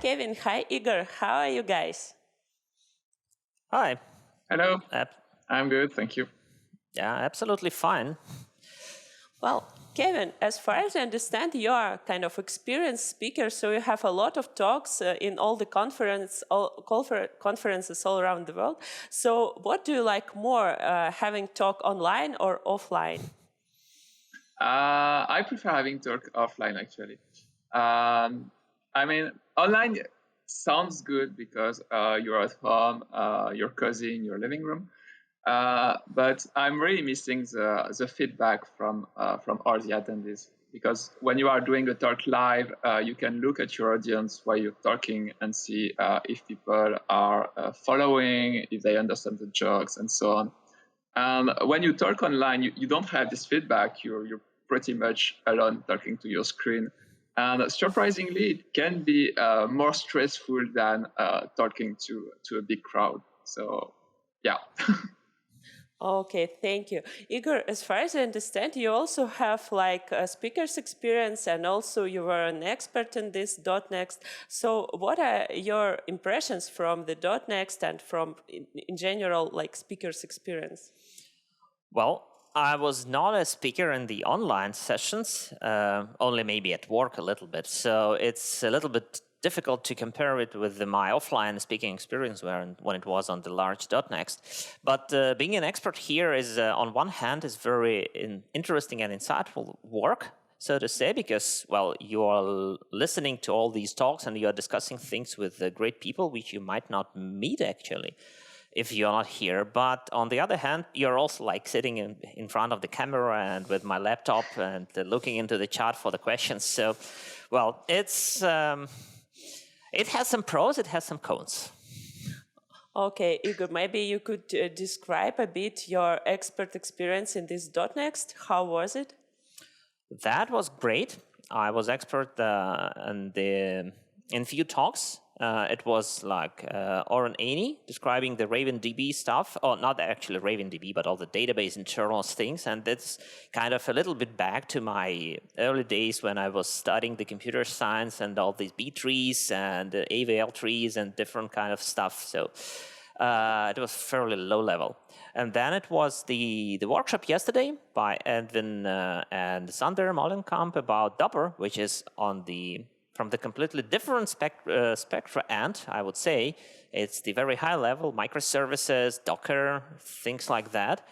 Kevin. Hi, Igor. How are you guys? Hi. Hello. I'm good, thank you. Yeah, absolutely fine. Well, Kevin, as far as I understand, you are kind of experienced speaker, so you have a lot of talks in all the conferences all around the world. So what do you like more, having talk online or offline? I prefer having talk offline, actually. I mean, online sounds good because you're at home, you're cozy in your living room. But I'm really missing the feedback from all the attendees, because when you are doing a talk live, you can look at your audience while you're talking and see if people are following, if they understand the jokes, and so on. When you talk online, you don't have this feedback. You're pretty much alone talking to your screen. And surprisingly, it can be more stressful than talking to a big crowd. So, yeah. Okay, thank you. Igor, as far as I understand, you also have like a speaker's experience, and also you were an expert in this .next. So what are your impressions from the .next and from, in general, like speaker's experience? Well, I was not a speaker in the online sessions, only maybe at work a little bit. So it's a little bit difficult to compare it with my offline speaking experience when it was on the large .next. But being an expert here is, on one hand, is very interesting and insightful work, so to say, because, well, you are listening to all these talks and you are discussing things with great people which you might not meet actually if you're not here. But on the other hand, you're also like sitting in front of the camera and with my laptop and looking into the chat for the questions. So, well, it's it has some pros, it has some cons. Okay, Igor, maybe you could describe a bit your expert experience in this .next. How was it? That was great. I was expert in few talks. It was like Oren Aney describing the RavenDB stuff, or not actually RavenDB, but all the database internals things. And that's kind of a little bit back to my early days when I was studying the computer science and all these B trees and AVL trees and different kind of stuff. So it was fairly low level. And then it was the workshop yesterday by Edwin and Sander Molenkamp about Docker, which is from the completely different spectra end, I would say. It's the very high level, microservices, Docker, things like that.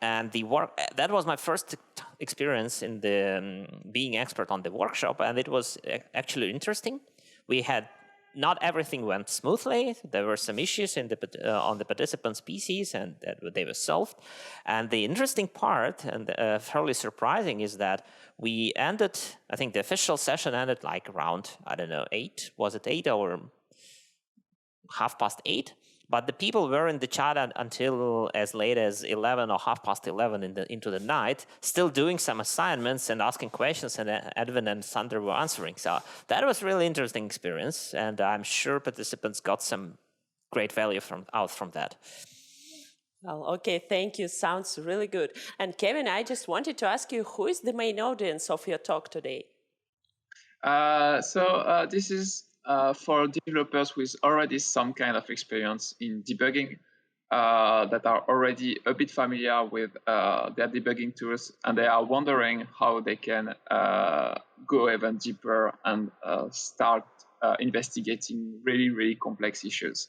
And that was my first experience in the being expert on the workshop, and it was actually interesting. We had not everything went smoothly. There were some issues on the participants' PCs, and they were solved. And the interesting part, and fairly surprising, is that we ended, I think the official session ended like around, I don't know, 8? Was it 8 or 8:30? But the people were in the chat until as late as 11 or 11:30 into the night, still doing some assignments and asking questions, and Edwin and Sander were answering. So that was really interesting experience, and I'm sure participants got some great value out from that. Well, okay, thank you. Sounds really good. And Kevin, I just wanted to ask you, who is the main audience of your talk today? This is for developers with already some kind of experience in debugging, that are already a bit familiar with their debugging tools, and they are wondering how they can go even deeper and start investigating really, really complex issues.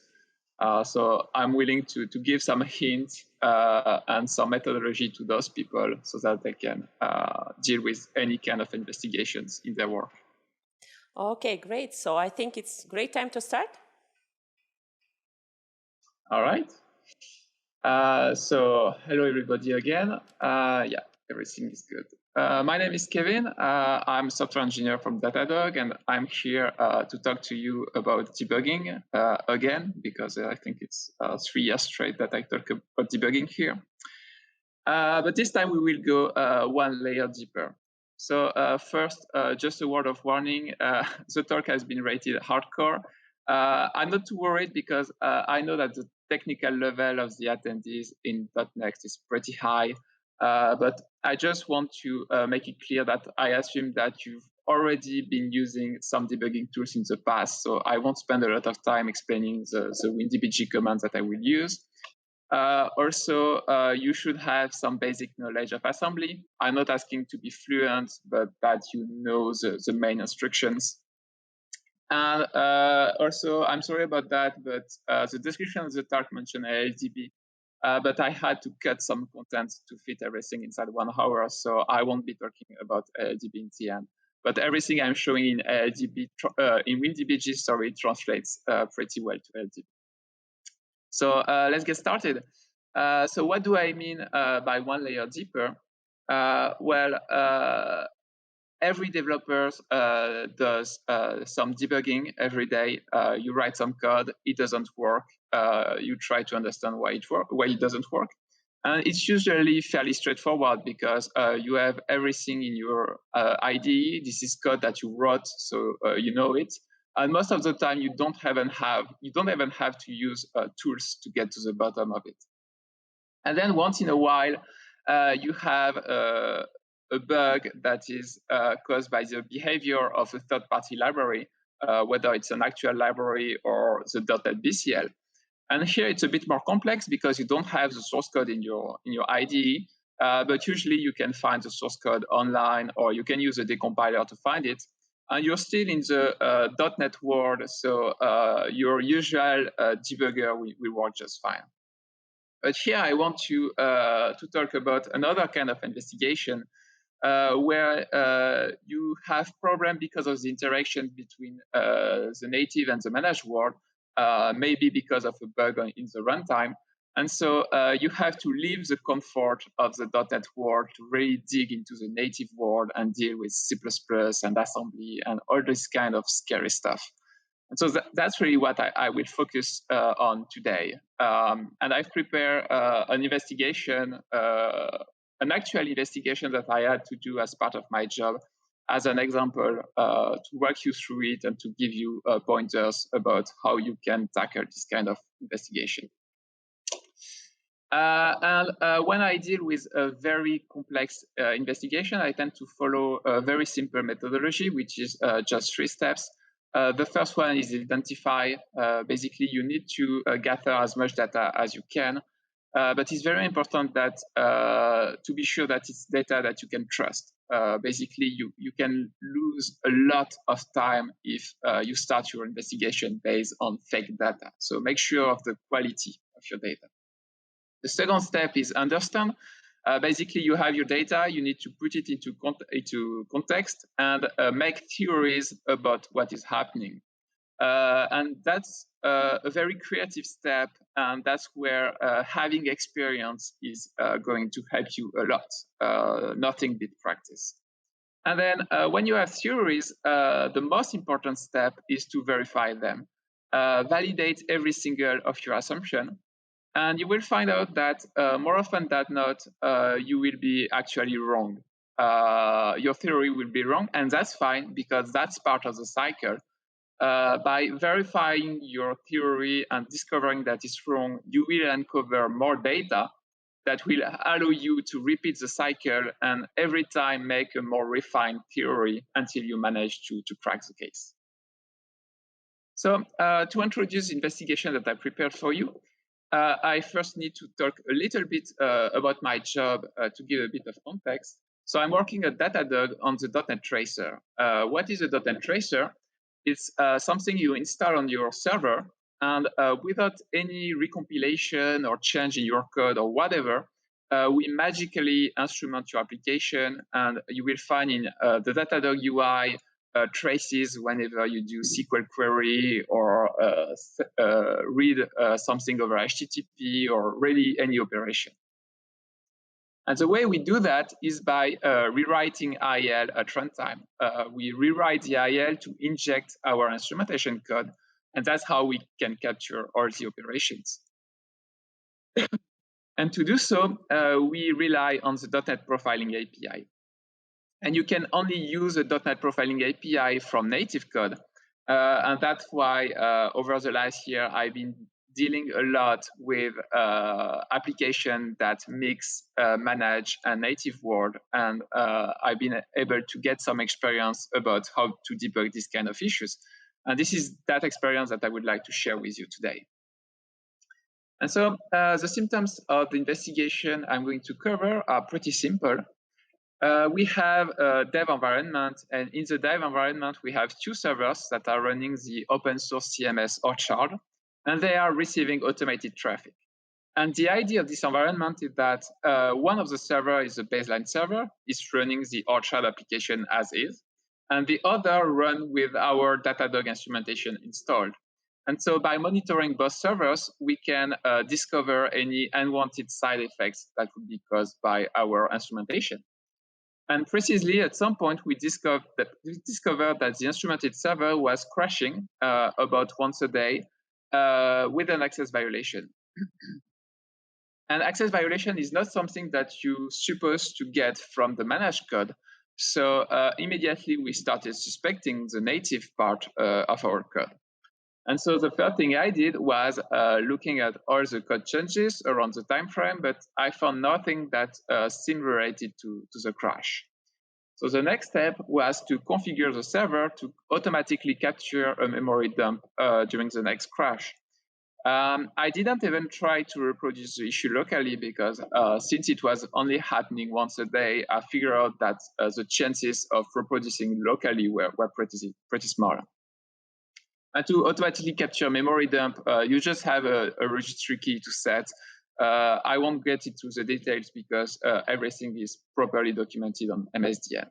So I'm willing to give some hints and some methodology to those people so that they can deal with any kind of investigations in their work. Okay, great. So I think it's a great time to start. All right. So hello, everybody again. Yeah, everything is good. My name is Kevin. I'm a software engineer from Datadog, and I'm here to talk to you about debugging again, because I think it's 3 years straight that I talk about debugging here. But this time we will go one layer deeper. So first, just a word of warning, the talk has been rated hardcore. I'm not too worried because I know that the technical level of the attendees in .next is pretty high, but I just want to make it clear that I assume that you've already been using some debugging tools in the past, so I won't spend a lot of time explaining the WinDBG commands that I will use. Also, you should have some basic knowledge of assembly. I'm not asking to be fluent, but that you know the main instructions. And also, I'm sorry about that, but the description of the talk mentioned LLDB, but I had to cut some content to fit everything inside 1 hour, so I won't be talking about LLDB in the end. But everything I'm showing in LLDB, in WinDBG, translates pretty well to LLDB. So let's get started. So what do I mean by 1 layer deeper? Every developer does some debugging every day. You write some code, it doesn't work. You try to understand why it doesn't work. And it's usually fairly straightforward because you have everything in your IDE. This is code that you wrote, so you know it. And most of the time, you don't even have to use tools to get to the bottom of it. And then once in a while, you have a bug that is caused by the behavior of a third-party library, whether it's an actual library or the .NET BCL. And here it's a bit more complex because you don't have the source code in your IDE, but usually you can find the source code online, or you can use a decompiler to find it. And you're still in the .NET world, so your usual debugger will work just fine. But here I want to talk about another kind of investigation where you have problem because of the interaction between the native and the managed world, maybe because of a bug in the runtime. And so you have to leave the comfort of the .NET world to really dig into the native world and deal with C++ and assembly and all this kind of scary stuff. And so that's really what I will focus on today. And I've prepared an investigation, an actual investigation that I had to do as part of my job as an example to walk you through it and to give you pointers about how you can tackle this kind of investigation. When I deal with a very complex investigation, I tend to follow a very simple methodology, which is just 3 steps. The first one is identify. Basically, you need to gather as much data as you can. But it's very important that to be sure that it's data that you can trust. Basically, you can lose a lot of time if you start your investigation based on fake data. So make sure of the quality of your data. The second step is understand. Basically, you have your data, you need to put it into context and make theories about what is happening. And that's a very creative step, and that's where having experience is going to help you a lot. Nothing beats practice. And then when you have theories, the most important step is to verify them. Validate every single of your assumption. And you will find out that more often than not, you will be actually wrong. Your theory will be wrong, and that's fine because that's part of the cycle. By verifying your theory and discovering that it's wrong, you will uncover more data that will allow you to repeat the cycle and every time make a more refined theory until you manage to crack the case. So to introduce the investigation that I prepared for you, I first need to talk a little bit about my job to give a bit of context. So I'm working at Datadog on the .NET Tracer. What is a .NET Tracer? It's something you install on your server, and without any recompilation or change in your code or whatever, we magically instrument your application, and you will find in the Datadog UI traces whenever you do SQL query or read something over HTTP or really any operation. And the way we do that is by rewriting IL at runtime. We rewrite the IL to inject our instrumentation code, and that's how we can capture all the operations. And to do so, we rely on the .NET Profiling API. And you can only use a .NET Profiling API from native code. And that's why over the last year, I've been dealing a lot with application that mix, manage, and native world, and I've been able to get some experience about how to debug these kind of issues. And this is that experience that I would like to share with you today. And so the symptoms of the investigation I'm going to cover are pretty simple. We have a dev environment, and in the dev environment, we have two servers that are running the open source CMS Orchard, and they are receiving automated traffic. And the idea of this environment is that one of the servers is a baseline server, is running the Orchard application as is, and the other run with our Datadog instrumentation installed. And so by monitoring both servers, we can discover any unwanted side effects that would be caused by our instrumentation. And precisely at some point, we discovered that the instrumented server was crashing about once a day with an access violation. And access violation is not something that you're supposed to get from the managed code. So immediately we started suspecting the native part of our code. And so the first thing I did was looking at all the code changes around the time frame, but I found nothing that seemed related to the crash. So the next step was to configure the server to automatically capture a memory dump during the next crash. I didn't even try to reproduce the issue locally because since it was only happening once a day, I figured out that the chances of reproducing locally were pretty small. And to automatically capture memory dump, you just have a registry key to set. I won't get into the details because everything is properly documented on MSDN.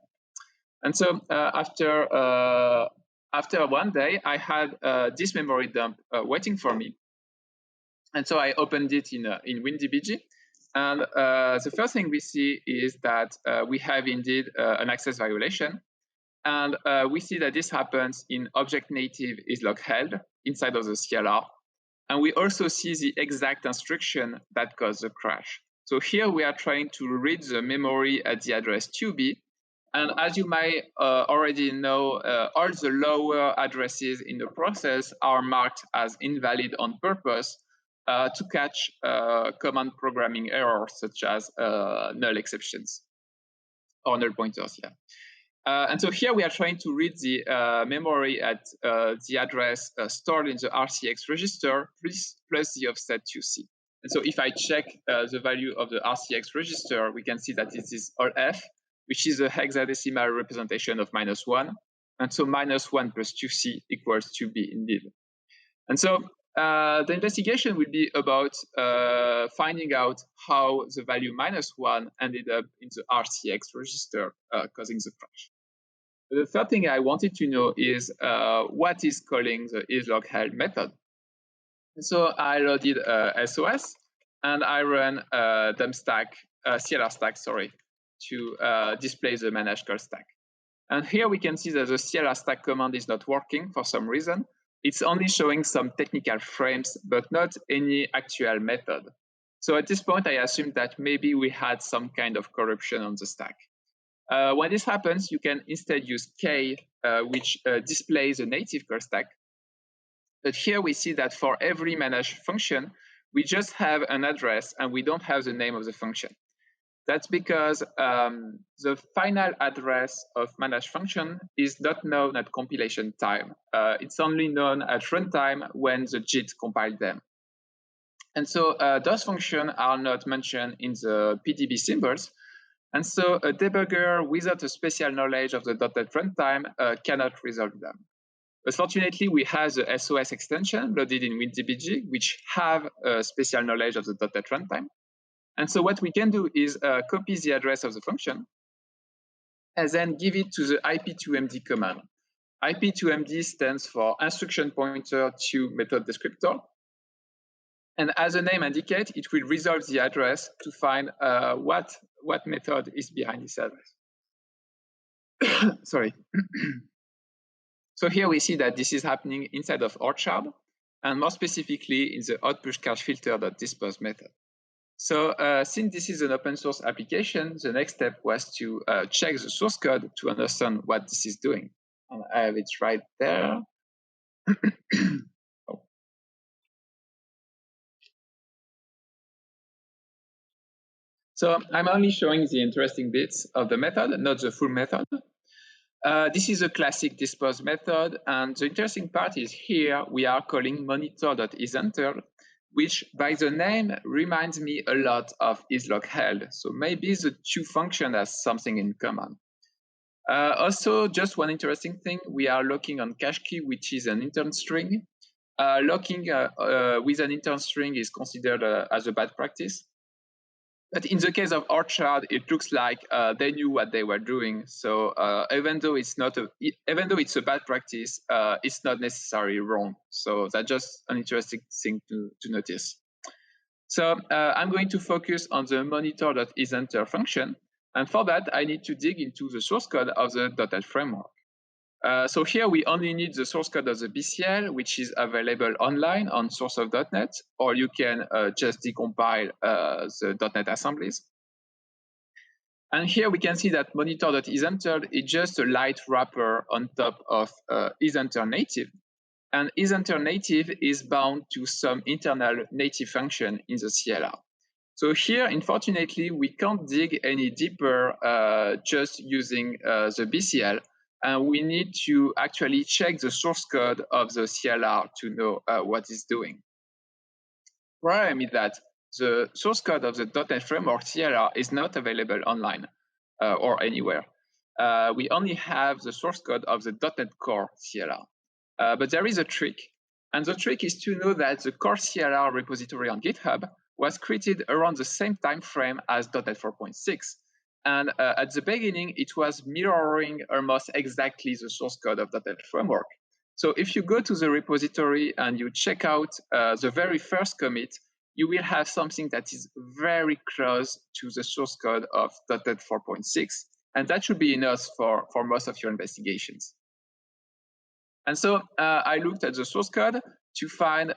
And so after one day, I had this memory dump waiting for me. And so I opened it in WinDBG. And the first thing we see is that we have indeed an access violation. And we see that this happens in object native is log held inside of the CLR. And we also see the exact instruction that caused the crash. So here we are trying to read the memory at the address 2B. And as you might already know, all the lower addresses in the process are marked as invalid on purpose to catch common programming errors such as null exceptions or null pointers. Yeah. And so here we are trying to read the memory at the address stored in the RCX register plus the offset UC. And so if I check the value of the RCX register, we can see that it is all F, which is a hexadecimal representation of -1. And so -1 plus 2C equals 2B indeed. And so the investigation will be about finding out how the value -1 ended up in the RCX register, causing the crash. The third thing I wanted to know is what is calling the isLogHeld method. And so I loaded SOS and I ran CLR stack, to display the managed call stack. And here we can see that the CLR stack command is not working for some reason. It's only showing some technical frames, but not any actual method. So at this point, I assumed that maybe we had some kind of corruption on the stack. When this happens, you can instead use K, which displays a native call stack. But here we see that for every manage function, we just have an address and we don't have the name of the function. That's because the final address of manage function is not known at compilation time. It's only known at runtime when the JIT compiled them. And so those functions are not mentioned in the PDB symbols. And so a debugger without a special knowledge of the .NET runtime cannot resolve them. But fortunately, we have the SOS extension loaded in WinDBG, which have a special knowledge of the .NET runtime. And so what we can do is copy the address of the function and then give it to the IP2MD command. IP2MD stands for instruction pointer to method descriptor. And as the name indicates, it will resolve the address to find what method is behind this address. Sorry. So here we see that this is happening inside of Orchard, and more specifically in the outPushCacheFilter.dispose method. So since this is an open source application, the next step was to check the source code to understand what this is doing. And I have it right there. So I'm only showing the interesting bits of the method, not the full method. This is a classic dispose method, and the interesting part is here we are calling monitor.isEntered, which by the name reminds me a lot of isLogHeld. So maybe the two functions have something in common. Also, just one interesting thing, we are locking on cache key, which is an intern string. Locking with an intern string is considered as a bad practice. But in the case of Orchard, it looks like they knew what they were doing. So even though it's a bad practice, it's not necessarily wrong. So that's just an interesting thing to notice. So I'm going to focus on the monitor.isEnter function. And for that, I need to dig into the source code of the .NET framework. So here we only need the source code of the BCL, which is available online on source of .NET, or you can just decompile the .NET assemblies. And here we can see that monitor.isEntered is just a light wrapper on top of isEnter native. And isEnter native is bound to some internal native function in the CLR. So here, unfortunately, we can't dig any deeper just using the BCL. And we need to actually check the source code of the CLR to know what it's doing. Problem is that the source code of the .NET Framework CLR is not available online or anywhere. We only have the source code of the .NET Core CLR. But there is a trick. And the trick is to know that the Core CLR repository on GitHub was created around the same time frame as .NET 4.6. And at the beginning, it was mirroring almost exactly the source code of .NET Framework. So if you go to the repository and you check out the very first commit, you will have something that is very close to the source code of .NET 4.6. And that should be enough for most of your investigations. And so I looked at the source code to find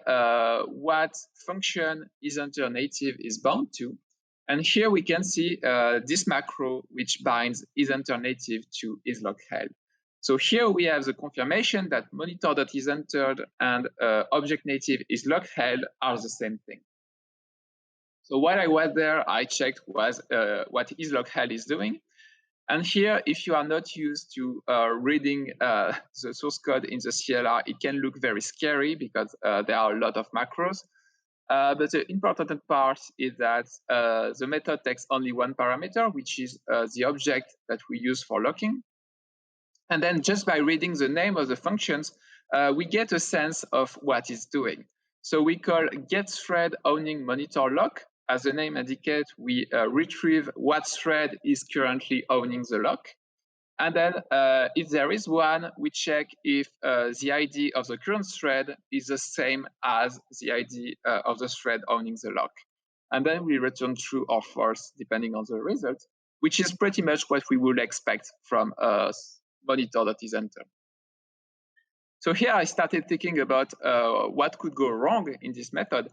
what function isEnter native is bound to. And here we can see this macro, which binds isEnter native to isLogHeld. So here we have the confirmation that monitor.isEntered and object native isLogHeld are the same thing. So while I was there, I checked what isLogHeld is doing. And here, if you are not used to reading the source code in the CLR, it can look very scary because there are a lot of macros. But the important part is that the method takes only one parameter, which is the object that we use for locking. And then just by reading the name of the functions, we get a sense of what it's doing. So we call getThread owning monitor lock. As the name indicates, we retrieve what thread is currently owning the lock. And then if there is one, we check if the ID of the current thread is the same as the ID of the thread owning the lock. And then we return true or false, depending on the result, which is pretty much what we would expect from monitor.isEntered. So here I started thinking about what could go wrong in this method.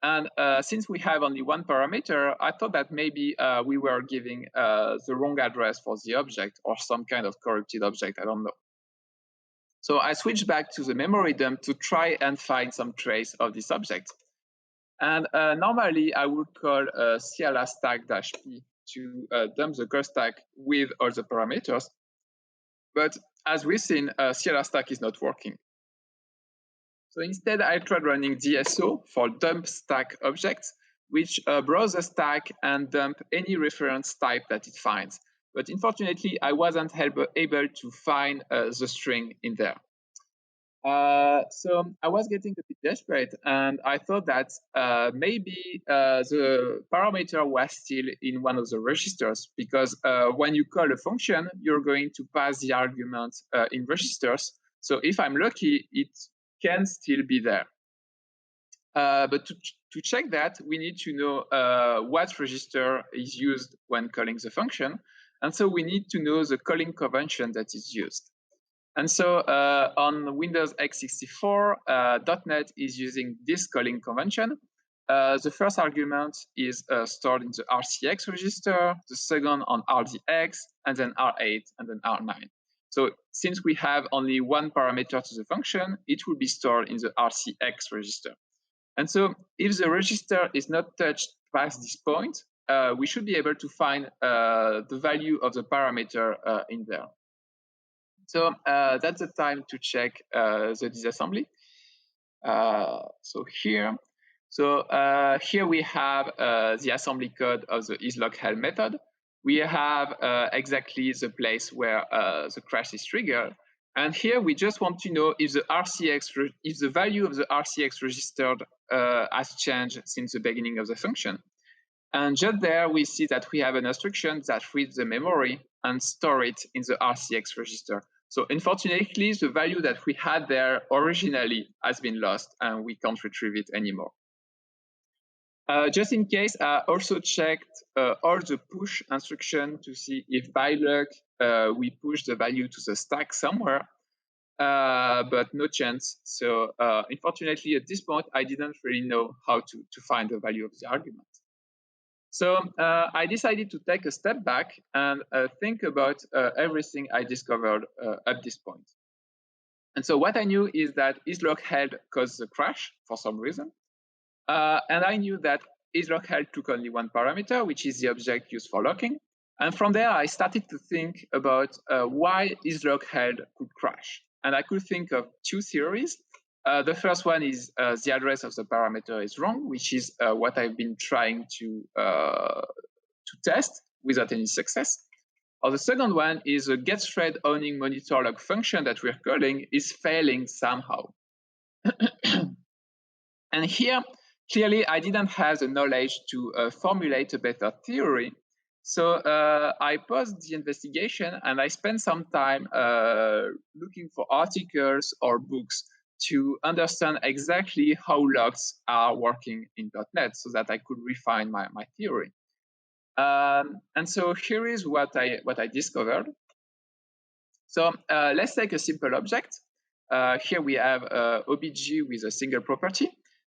And since we have only one parameter, I thought that maybe we were giving the wrong address for the object or some kind of corrupted object, I don't know. So I switched back to the memory dump to try and find some trace of this object. And normally I would call CLR stack-p to dump the call stack with all the parameters. But as we've seen, CLR stack is not working. So instead, I tried running DSO for dump stack objects, which browse the stack and dump any reference type that it finds. But unfortunately, I wasn't able to find the string in there. So I was getting a bit desperate, and I thought that maybe the parameter was still in one of the registers, because when you call a function, you're going to pass the argument in registers. So if I'm lucky, it can still be there. But to check that, we need to know what register is used when calling the function. And so we need to know the calling convention that is used. And so on Windows x64, .NET is using this calling convention. The first argument is stored in the RCX register, the second on RDX, and then R8, and then R9. So since we have only one parameter to the function, it will be stored in the RCX register. And so if the register is not touched past this point, we should be able to find the value of the parameter in there. So that's the time to check the disassembly. So here we have the assembly code of the isLogHeld method. We have exactly the place where the crash is triggered. And here we just want to know if the value of the RCX registered has changed since the beginning of the function. And just there, we see that we have an instruction that reads the memory and store it in the RCX register. So unfortunately, the value that we had there originally has been lost, and we can't retrieve it anymore. Just in case, I also checked all the push instruction to see if by luck we push the value to the stack somewhere, but no chance. So unfortunately, at this point, I didn't really know how to find the value of the argument. So I decided to take a step back and think about everything I discovered at this point. And so what I knew is that isLogHeld caused the crash for some reason. And I knew that isLogHeld took only one parameter, which is the object used for locking. And from there, I started to think about why isLogHeld could crash. And I could think of two theories. The first one is the address of the parameter is wrong, which is what I've been trying to test without any success. Or the second one is a getThread owning monitor log function that we're calling is failing somehow. And here, clearly, I didn't have the knowledge to formulate a better theory. So I paused the investigation and I spent some time looking for articles or books to understand exactly how logs are working in .NET so that I could refine my theory. And so here is what I discovered. So let's take a simple object. Here we have OBJ with a single property.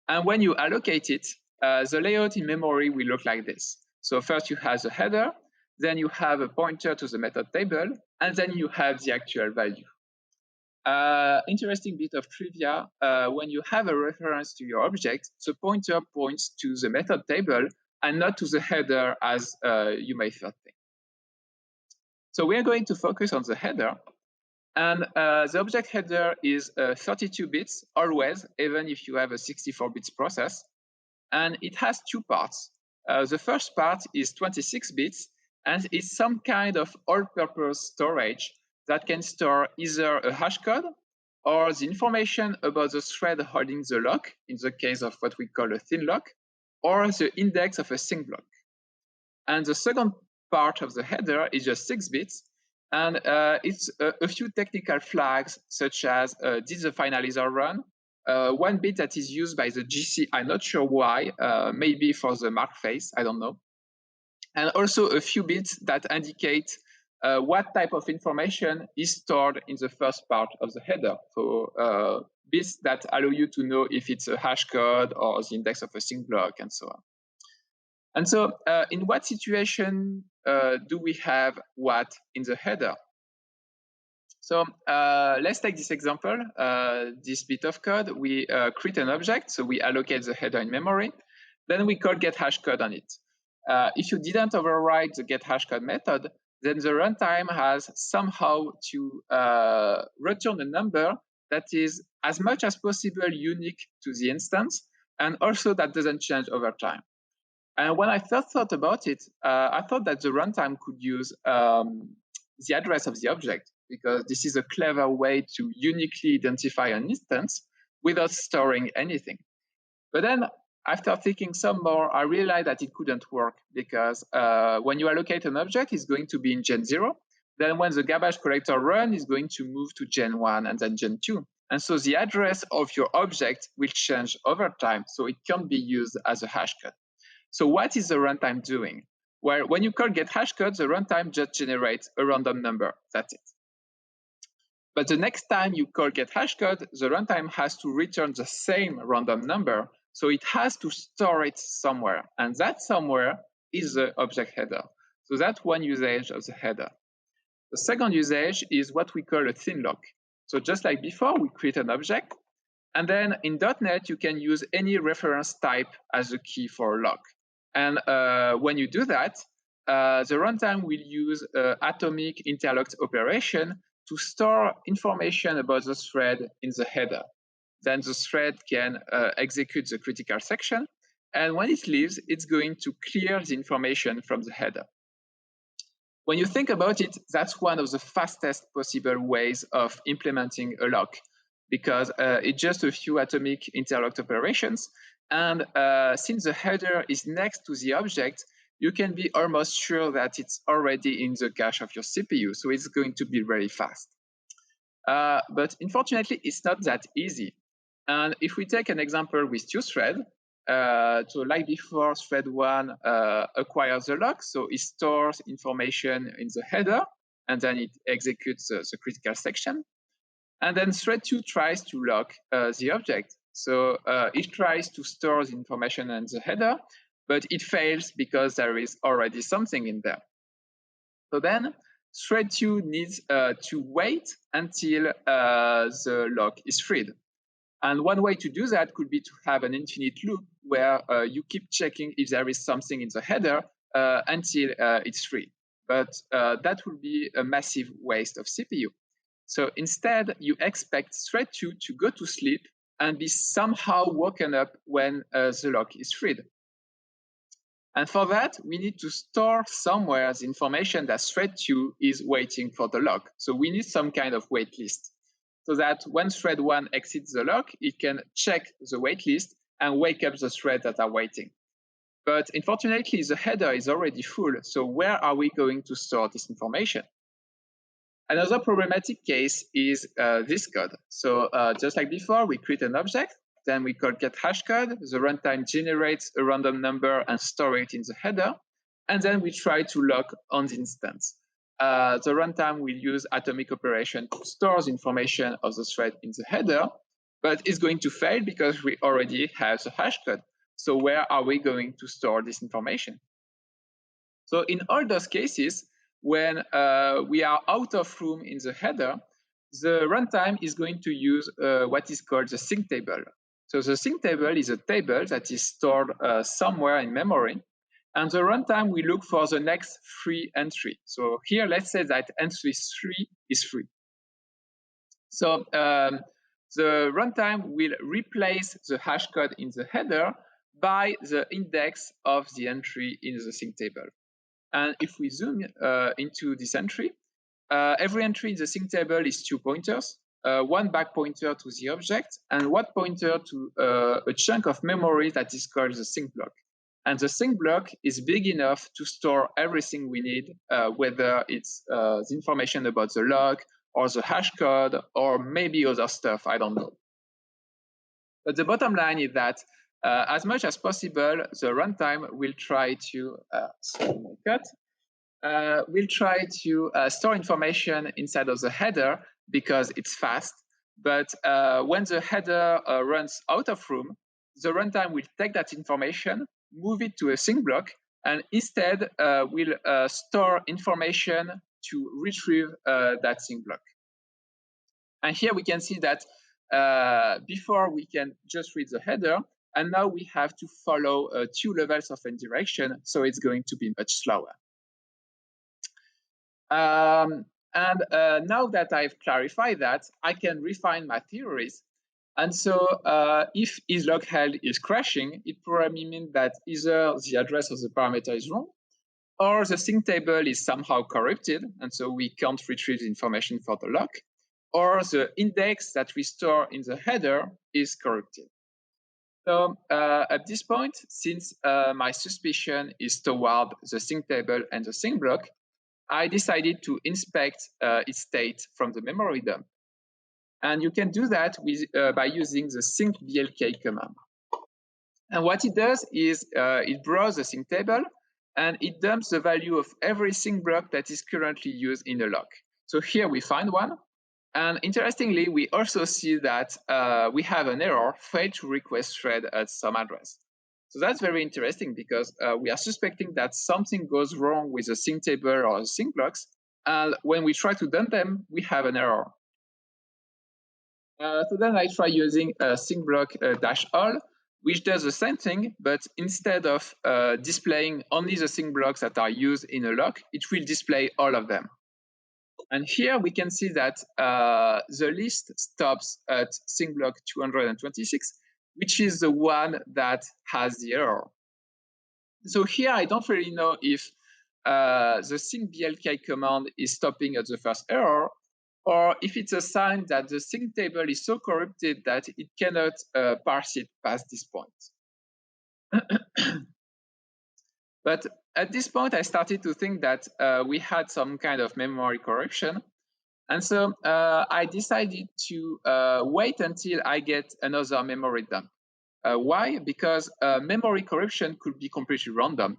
And when you allocate it, the layout in memory will look like this. So first you have the header, then you have a pointer to the method table, and then you have the actual value. Interesting bit of trivia, when you have a reference to your object, the pointer points to the method table and not to the header as you may first think. So we are going to focus on the header. And the object header is 32 bits always, even if you have a 64 bits process. And it has two parts. The first part is 26 bits, and it's some kind of all-purpose storage that can store either a hash code or the information about the thread holding the lock, in the case of what we call a thin lock, or the index of a sync block. And the second part of the header is just 6 bits, and it's a few technical flags, such as did the finalizer run? 1 bit that is used by the GC, I'm not sure why, maybe for the mark face, I don't know. And also a few bits that indicate what type of information is stored in the first part of the header. So bits that allow you to know if it's a hash code or the index of a sync block and so on. And so in what situation do we have what in the header? So let's take this example, this bit of code. We create an object, so we allocate the header in memory. Then we call getHashCode on it. If you didn't override the getHashCode method, then the runtime has somehow to return a number that is as much as possible unique to the instance, and also that doesn't change over time. And when I first thought about it, I thought that the runtime could use the address of the object, because this is a clever way to uniquely identify an instance without storing anything. But then after thinking some more, I realized that it couldn't work, because when you allocate an object, it's going to be in Gen 0. Then when the garbage collector runs, it's going to move to Gen 1 and then Gen 2. And so the address of your object will change over time, so it can't be used as a hash code. So what is the runtime doing? Well, when you call getHashCode, the runtime just generates a random number. That's it. But the next time you call getHashCode, the runtime has to return the same random number. So it has to store it somewhere. And that somewhere is the object header. So that's one usage of the header. The second usage is what we call a thin lock. So just like before, we create an object. And then in .NET, you can use any reference type as a key for a lock. And when you do that, the runtime will use atomic interlocked operation to store information about the thread in the header. Then the thread can execute the critical section. And when it leaves, it's going to clear the information from the header. When you think about it, that's one of the fastest possible ways of implementing a lock, because it's just a few atomic interlocked operations. And since the header is next to the object, you can be almost sure that it's already in the cache of your CPU. So it's going to be very fast. But unfortunately, it's not that easy. And if we take an example with two threads, so like before, thread 1 acquires the lock, so it stores information in the header, and then it executes the critical section. And then thread 2 tries to lock the object. So it tries to store the information in the header, but it fails because there is already something in there. So then thread 2 needs to wait until the lock is freed. And one way to do that could be to have an infinite loop where you keep checking if there is something in the header until it's free. But that would be a massive waste of CPU. So instead, you expect thread 2 to go to sleep and be somehow woken up when the lock is freed. And for that, we need to store somewhere the information that thread 2 is waiting for the lock. So we need some kind of wait list, so that when thread 1 exits the lock, it can check the waitlist and wake up the threads that are waiting. But unfortunately, the header is already full, so where are we going to store this information? Another problematic case is this code. So just like before, we create an object, then we call get hashcode, the runtime generates a random number and store it in the header, and then we try to lock on the instance. The runtime will use atomic operation to store the information of the thread in the header, but it's going to fail because we already have the hash code. So where are we going to store this information? So in all those cases, when we are out of room in the header, the runtime is going to use what is called the sync table. So the sync table is a table that is stored somewhere in memory, and the runtime will look for the next free entry. So here, let's say that entry 3 is free. So the runtime will replace the hash code in the header by the index of the entry in the sync table. And if we zoom into this entry, every entry in the sync table is 2 pointers, one back pointer to the object, and one pointer to a chunk of memory that is called the sync block. And the sync block is big enough to store everything we need, whether it's the information about the log, or the hash code, or maybe other stuff, I don't know. But the bottom line is that as much as possible, the runtime will try to, will try to store information inside of the header because it's fast. But when the header runs out of room, the runtime will take that information, move it to a sync block, and instead will store information to retrieve that sync block. And here we can see that before we can just read the header, and now we have to follow 2 levels of indirection, so it's going to be much slower. And now that I've clarified that, I can refine my theories. And so if isLogHeld is crashing, it probably means that either the address of the parameter is wrong, or the sync table is somehow corrupted, and so we can't retrieve the information for the lock, or the index that we store in the header is corrupted. So at this point, since my suspicion is toward the sync table and the sync block, I decided to inspect its state from the memory dump. And you can do that with, by using the sync blk command. And what it does is it browses the sync table, and it dumps the value of every sync block that is currently used in the lock. So here we find one. And interestingly, we also see that we have an error, failed to request thread at some address. So that's very interesting because we are suspecting that something goes wrong with the sync table or the sync blocks. And when we try to dump them, we have an error. So then I try using sync block -all, which does the same thing, but instead of displaying only the sync blocks that are used in a lock, it will display all of them. And here we can see that the list stops at sync block 226, which is the one that has the error. So here I don't really know if the sync blk command is stopping at the first error, or if it's a sign that the sync table is so corrupted that it cannot parse it past this point. But at this point, I started to think that we had some kind of memory corruption. And so I decided to wait until I get another memory dump. Why? Because memory corruption could be completely random.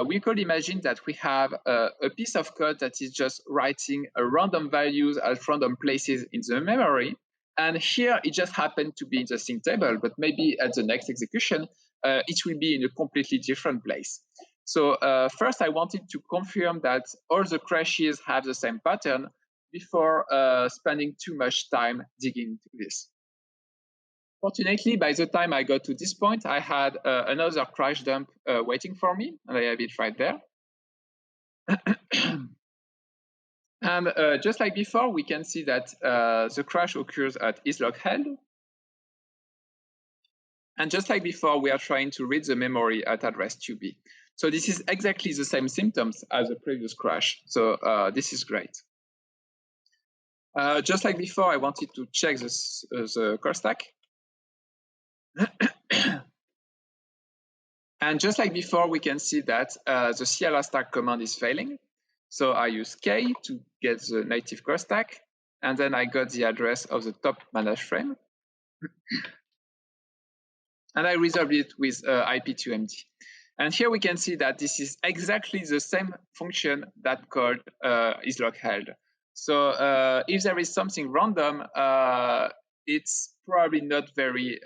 We could imagine that we have a piece of code that is just writing random values at random places in the memory. And here it just happened to be in the sync table, but maybe at the next execution, it will be in a completely different place. So first I wanted to confirm that all the crashes have the same pattern before spending too much time digging into this. Fortunately, by the time I got to this point, I had another crash dump waiting for me, and I have it right there. And just like before, we can see that the crash occurs at isLog held. And just like before, we are trying to read the memory at address 2B. So this is exactly the same symptoms as the previous crash. So this is great. Just like before, I wanted to check the core stack. And just like before, we can see that the CLR stack command is failing. So I use K to get the native core stack, and then I got the address of the top managed frame. And I resolved it with IP2MD. And here we can see that this is exactly the same function that called isLog held. So if there is something random, it's probably not very,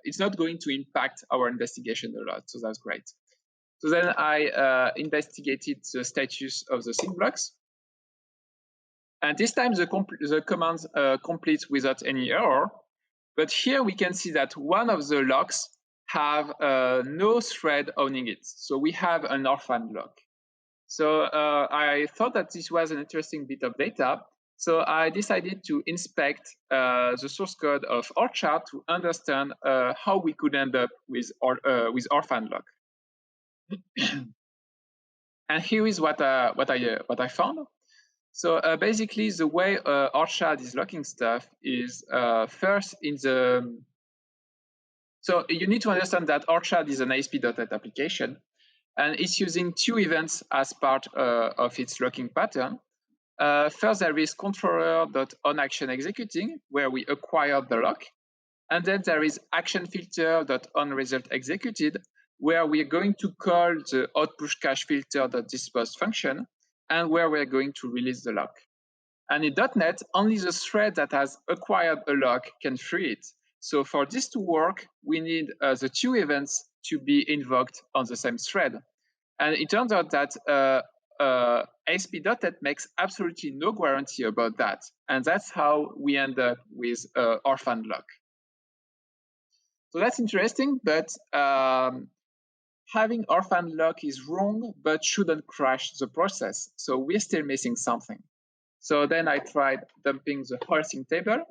it's not going to impact our investigation a lot. So that's great. So then I investigated the status of the sync blocks. And this time the commands complete without any error. But here we can see that one of the locks have no thread owning it. So we have an orphan lock. So I thought that this was an interesting bit of data. So I decided to inspect the source code of Orchard to understand how we could end up with orphan lock. And here is what I found. So basically, the way Orchard is locking stuff is first in the. So you need to understand that Orchard is an ASP.NET application, and it's using two events as part of its locking pattern. First, there is controller.onActionExecuting, where we acquire the lock. And then there is actionFilter.onResultExecuted, where we are going to call the outPushCacheFilter.dispose function, and where we're going to release the lock. And in .NET, only the thread that has acquired a lock can free it. So for this to work, we need the two events to be invoked on the same thread. And it turns out that ASP.NET makes absolutely no guarantee about that. And that's how we end up with orphan lock. So that's interesting, but having orphan lock is wrong, but shouldn't crash the process. So we're still missing something. So then I tried dumping the whole sync table.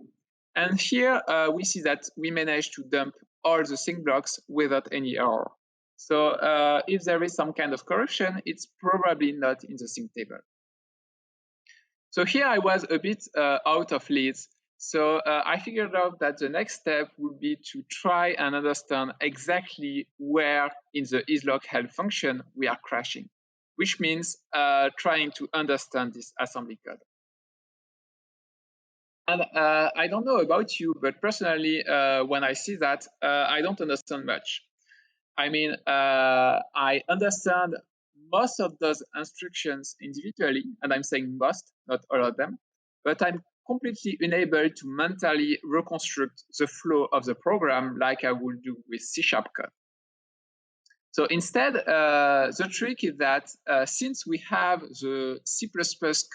And here we see that we managed to dump all the sync blocks without any error. So if there is some kind of corruption, it's probably not in the sync table. So here I was a bit out of leads. So I figured out that the next step would be to try and understand exactly where in the isLog held function we are crashing, which means trying to understand this assembly code. And I don't know about you, but personally, when I see that, I don't understand much. I mean, I understand most of those instructions individually, and I'm saying most, not all of them, but I'm completely unable to mentally reconstruct the flow of the program like I would do with C# code. So instead, the trick is that since we have the C++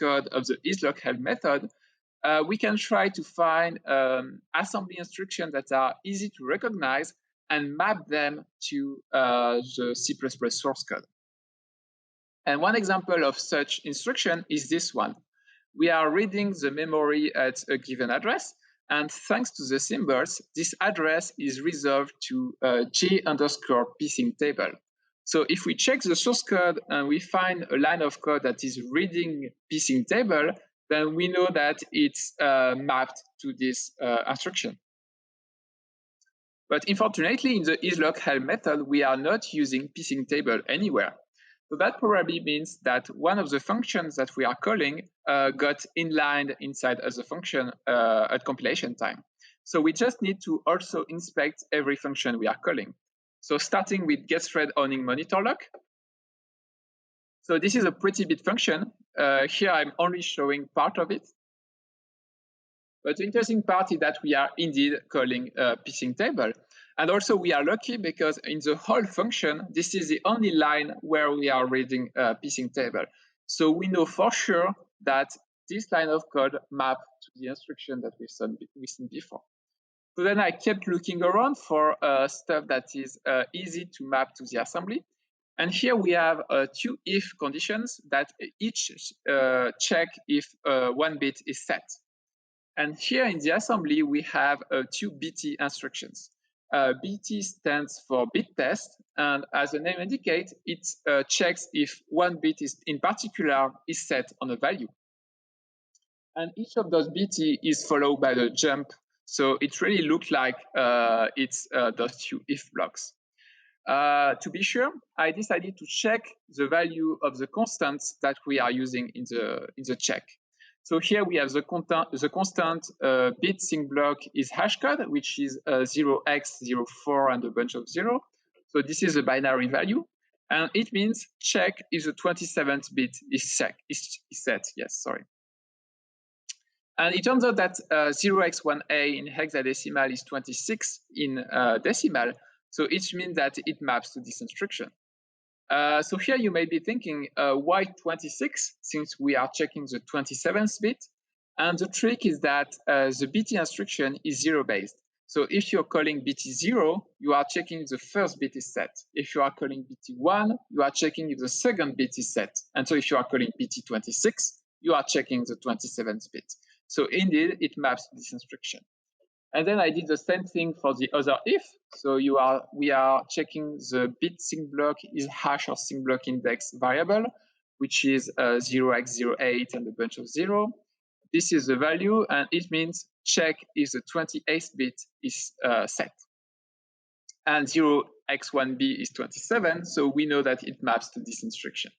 code of the isLog held method, we can try to find assembly instructions that are easy to recognize and map them to the C++ source code. And one example of such instruction is this one. We are reading the memory at a given address, and thanks to the symbols, this address is resolved to J_psync table. So if we check the source code and we find a line of code that is reading psync table, then we know that it's mapped to this instruction. But unfortunately, in the isLock_help method, we are not using psync table anywhere. So that probably means that one of the functions that we are calling got inlined inside as a function at compilation time. So we just need to also inspect every function we are calling. So starting with getThread_owning_monitor_lock. So this is a pretty big function. Here I'm only showing part of it. But the interesting part is that we are indeed calling psync table. And also we are lucky because in the whole function, this is the only line where we are reading psync table. So we know for sure that this line of code maps to the instruction that we've seen before. So then I kept looking around for stuff that is easy to map to the assembly. And here we have two if conditions that each check if one bit is set. And here in the assembly, we have two BT instructions. BT stands for bit test, and as the name indicates, it checks if one bit is in particular is set on a value. And each of those BT is followed by the jump, so it really looks like it's those two if blocks. To be sure, I decided to check the value of the constants that we are using in the check. So here we have the constant bit sync block is hashcode, which is 0x04 and a bunch of 0. So this is a binary value. And it means check if the 27th bit is set. Yes, sorry. And it turns out that 0x1a in hexadecimal is 26 in decimal. So it means that it maps to this instruction. So here you may be thinking, why 26, since we are checking the 27th bit? And the trick is that the BT instruction is 0-based. So if you're calling BT0, you are checking the first bit is set. If you are calling BT1, you are checking if the second bit is set. And so if you are calling BT26, you are checking the 27th bit. So indeed, it maps to this instruction. And then I did the same thing for the other if. So we are checking the bit sync block is hash or sync block index variable, which is 0x08 and a bunch of 0. This is the value, and it means check if the 28th bit is set. And 0x1b is 27, so we know that it maps to this instruction.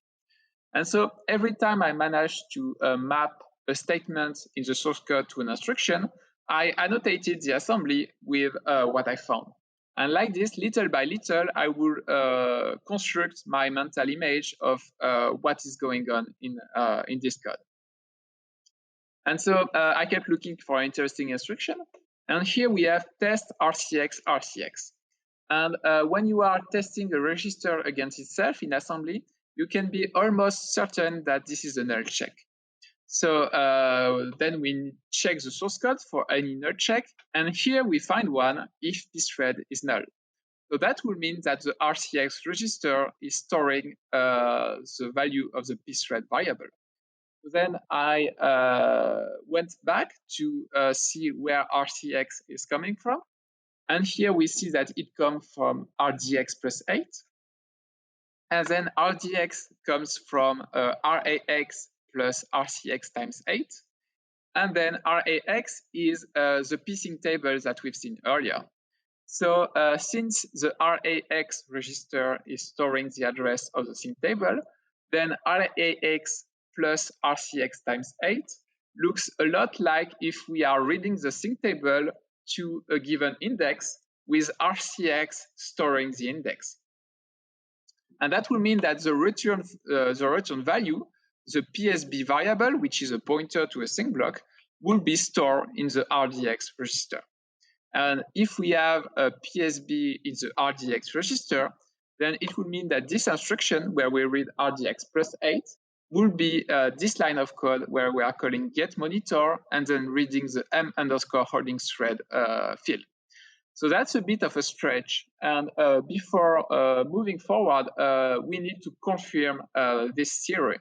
And so every time I manage to map a statement in the source code to an instruction, I annotated the assembly with what I found. And like this, little by little, I will construct my mental image of what is going on in this code. And so I kept looking for an interesting instruction. And here we have test RCX RCX. And when you are testing a register against itself in assembly, you can be almost certain that this is a null check. So then we check the source code for any null check. And here we find one if this thread is null. So that will mean that the RCX register is storing the value of the pthread variable. Then I went back to see where RCX is coming from. And here we see that it comes from RDX plus 8. And then RDX comes from RAX plus RCX times 8. And then RAX is the psync table that we've seen earlier. So since the RAX register is storing the address of the sync table, then RAX plus RCX times 8 looks a lot like if we are reading the sync table to a given index with RCX storing the index. And that will mean that the return value, the PSB variable, which is a pointer to a sync block, will be stored in the RDX register. And if we have a PSB in the RDX register, then it will mean that this instruction where we read RDX plus 8 will be this line of code where we are calling get monitor and then reading the m_holdings thread field. So that's a bit of a stretch. And before moving forward, we need to confirm this theory.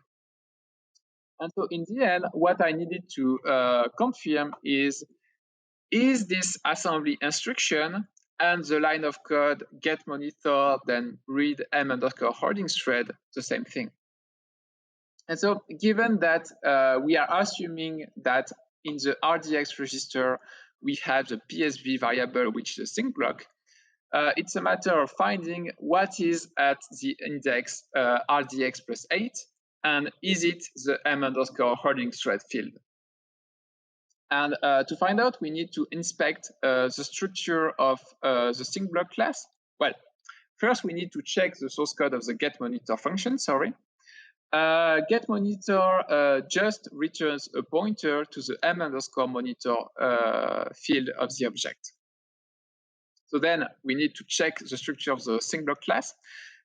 And so in the end, what I needed to confirm is this assembly instruction and the line of code get monitor, then read m_hoarding thread the same thing? And so given that we are assuming that in the RDX register, we have the PSV variable, which is a sync block, it's a matter of finding what is at the index RDX plus 8, and is it the m_hoarding thread field? And to find out, we need to inspect the structure of the sync block class. Well, first we need to check the source code of the getMonitor function, sorry. GetMonitor just returns a pointer to the m_monitor field of the object. So then we need to check the structure of the sync block class.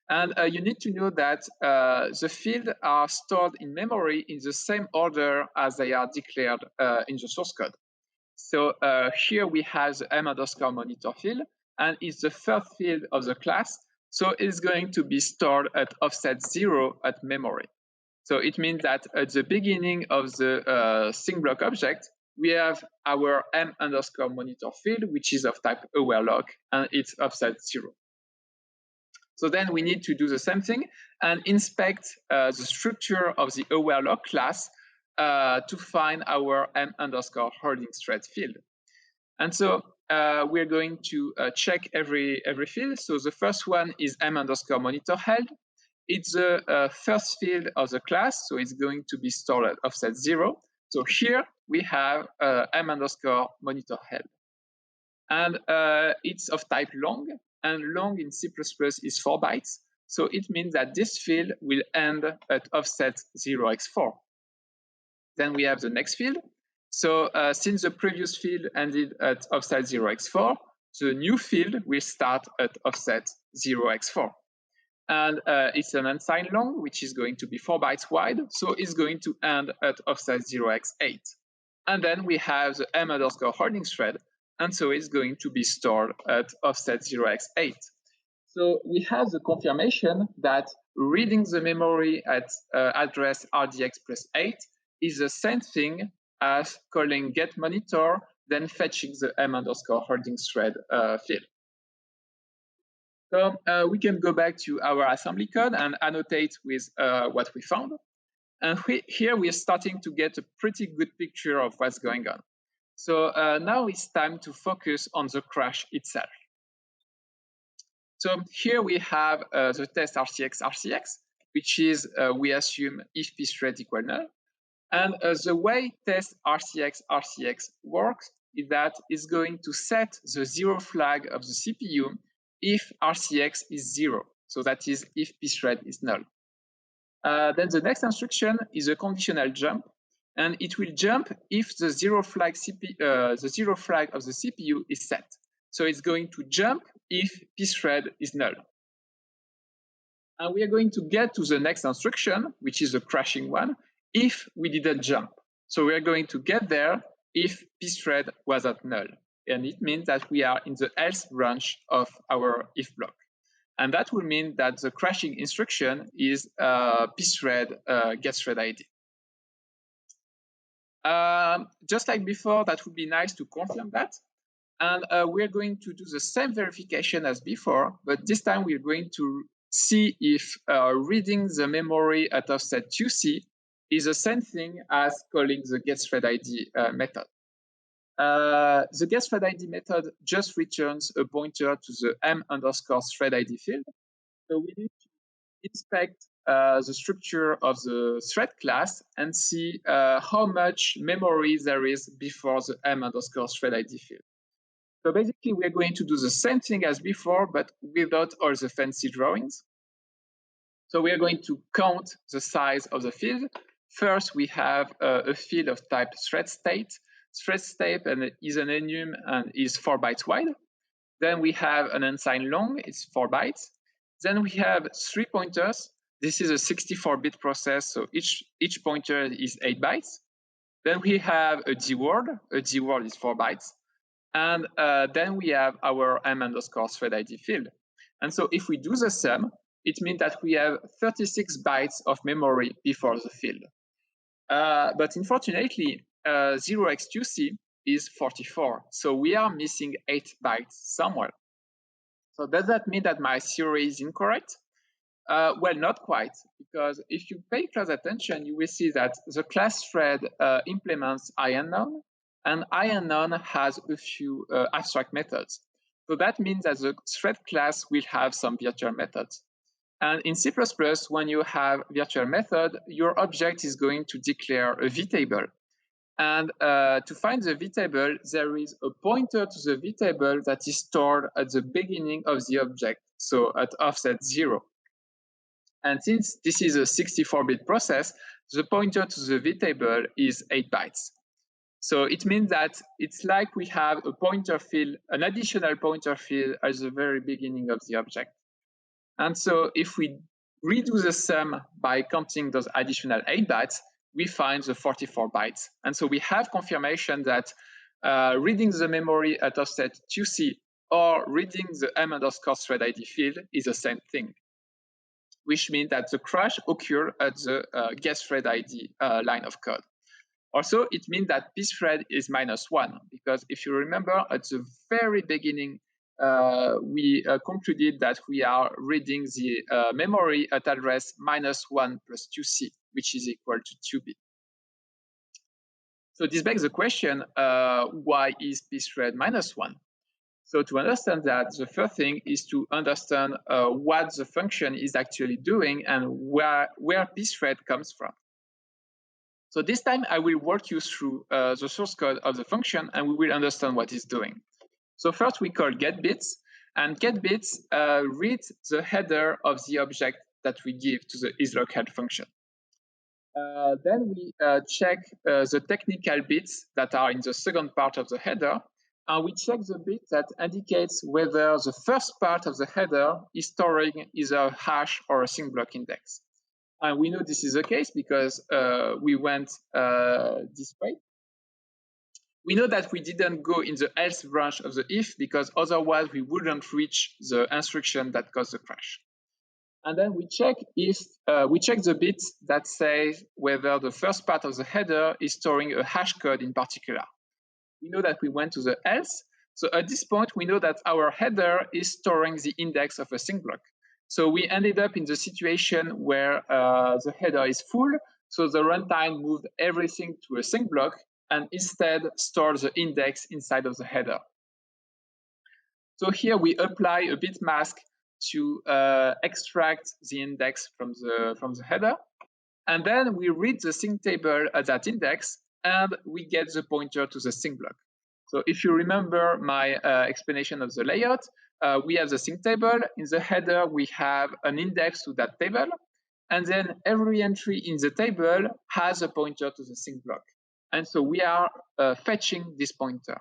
And you need to know that the fields are stored in memory in the same order as they are declared in the source code. So here we have the m_monitor field, and it's the first field of the class. So it's going to be stored at offset 0 at memory. So it means that at the beginning of the sync block object, we have our m_monitor field, which is of type awarelock, and it's offset 0. So then we need to do the same thing and inspect the structure of the awarelock class to find our m_hoarding thread field. And so we're going to check every field. So the first one is m_monitor held. It's the first field of the class, so it's going to be stored at offset 0. So here we have m_monitor held. And it's of type long, and long in C++ is 4 bytes. So it means that this field will end at offset 0x4. Then we have the next field. So since the previous field ended at offset 0x4, the new field will start at offset 0x4. And it's an unsigned long, which is going to be 4 bytes wide. So it's going to end at offset 0x8. And then we have the m_hoarding thread. And so it's going to be stored at offset 0x8. So we have the confirmation that reading the memory at address RDX plus 8 is the same thing as calling getMonitor, then fetching the m_hoarding thread field. So we can go back to our assembly code and annotate with what we found. And here we are starting to get a pretty good picture of what's going on. So now it's time to focus on the crash itself. So here we have the test RCX, which is, we assume, if pthread equal null. And the way test RCX works is that it's going to set the 0 flag of the CPU if RCX is 0. So that is if pthread is null. Then the next instruction is a conditional jump, and it will jump if the 0 flag of the CPU is set. So it's going to jump if pthread is null. And we are going to get to the next instruction, which is the crashing one, if we didn't jump. So we are going to get there if pthread was at null. And it means that we are in the else branch of our if block. And that will mean that the crashing instruction is pthread getThread ID. Just like before, that would be nice to confirm that. And we're going to do the same verification as before, but this time we're going to see if reading the memory at offset 2c is the same thing as calling the getThreadID method. The getThreadID method just returns a pointer to the m_threadID field. So we need to inspect the structure of the thread class and see how much memory there is before the m_threadID field. So basically, we're going to do the same thing as before, but without all the fancy drawings. So we are going to count the size of the field. First, we have a field of type thread state. Thread state is an enum and is 4 bytes wide. Then we have an unsigned long, it's 4 bytes. Then we have 3 pointers. This is a 64-bit process, so each pointer is 8 bytes. Then we have a dword is 4 bytes. And then we have our m_thread ID field. And so if we do the sum, it means that we have 36 bytes of memory before the field. But unfortunately, 0x2c is 44. So we are missing 8 bytes somewhere. So does that mean that my theory is incorrect? Well, not quite, because if you pay close attention, you will see that the class thread implements IUnknown, and IUnknown has a few abstract methods. So that means that the thread class will have some virtual methods. And in C++, when you have virtual method, your object is going to declare a vtable. And to find the vtable, there is a pointer to the vtable that is stored at the beginning of the object, so at offset 0. And since this is a 64-bit process, the pointer to the vtable is 8 bytes. So it means that it's like we have a pointer field, an additional pointer field at the very beginning of the object. And so if we redo the sum by counting those additional 8 bytes, we find the 44 bytes. And so we have confirmation that reading the memory at offset 2c or reading the m_thread ID field is the same thing, which means that the crash occurred at the guess thread ID line of code. Also, it means that pthread is -1, because if you remember at the very beginning, we concluded that we are reading the memory at address -1 plus 2c, which is equal to 2b. So this begs the question, why is pthread -1? So to understand that, the first thing is to understand what the function is actually doing and where pthread comes from. So this time I will walk you through the source code of the function, and we will understand what it's doing. So first we call getBits, and getBits reads the header of the object that we give to the isLogHead function. Then we check the technical bits that are in the second part of the header, and we check the bit that indicates whether the first part of the header is storing either a hash or a single block index. And we know this is the case because we went this way. We know that we didn't go in the else branch of the if, because otherwise we wouldn't reach the instruction that caused the crash. And then we check if we check the bits that say whether the first part of the header is storing a hash code in particular. We know that we went to the else. So at this point, we know that our header is storing the index of a single block. So we ended up in the situation where the header is full. So the runtime moved everything to a single block and instead stored the index inside of the header. So here we apply a bit mask to extract the index from the header. And then we read the sync table at that index, and we get the pointer to the sync block. So if you remember my explanation of the layout, we have the sync table. In the header, we have an index to that table. And then every entry in the table has a pointer to the sync block. And so we are fetching this pointer.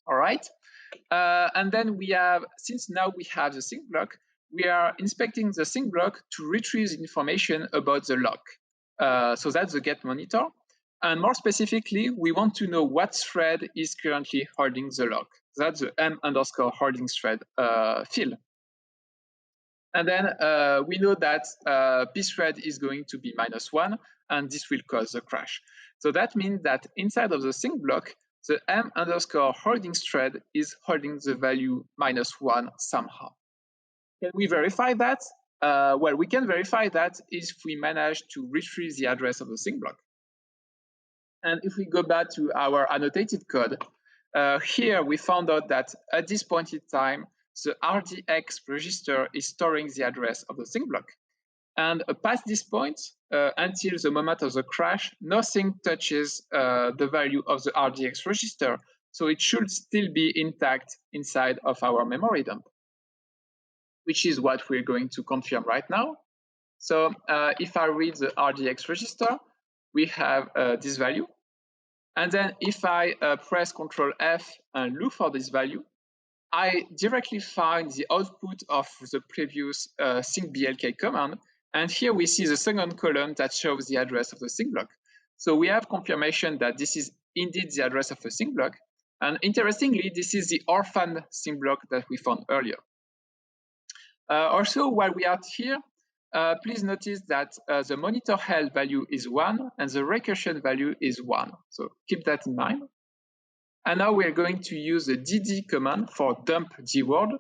All right. And then we have, since now we have the sync block, we are inspecting the sync block to retrieve information about the lock. So that's the get monitor. And more specifically, we want to know what thread is currently holding the lock. That's the m_holding thread field. And then we know that pthread is going to be -1, and this will cause the crash. So that means that inside of the sync block, the m_holding thread is holding the value -1 somehow. Can we verify that? Well, we can verify that if we manage to retrieve the address of the sync block. And if we go back to our annotated code, here we found out that at this point in time, the RDX register is storing the address of the sync block. And past this point, until the moment of the crash, nothing touches the value of the RDX register. So it should still be intact inside of our memory dump, which is what we're going to confirm right now. So if I read the RDX register, we have this value. And then if I press Ctrl F and look for this value, I directly find the output of the previous syncblk command. And here we see the second column that shows the address of the sync block. So we have confirmation that this is indeed the address of the sync block. And interestingly, this is the orphan sync block that we found earlier. Also, while we are here, please notice that the monitor held value is 1 and the recursion value is 1. So keep that in mind. And now we're going to use the dd command for dump the word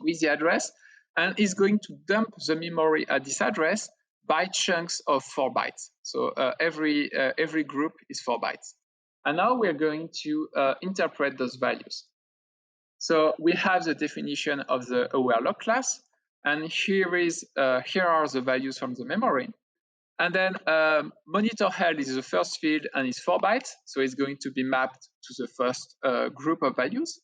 with the address, and it's going to dump the memory at this address by chunks of 4 bytes. So every group is 4 bytes. And now we're going to interpret those values. So we have the definition of the aware-log class, and here are the values from the memory. And then monitor held is the first field and it's 4 bytes, so it's going to be mapped to the first group of values.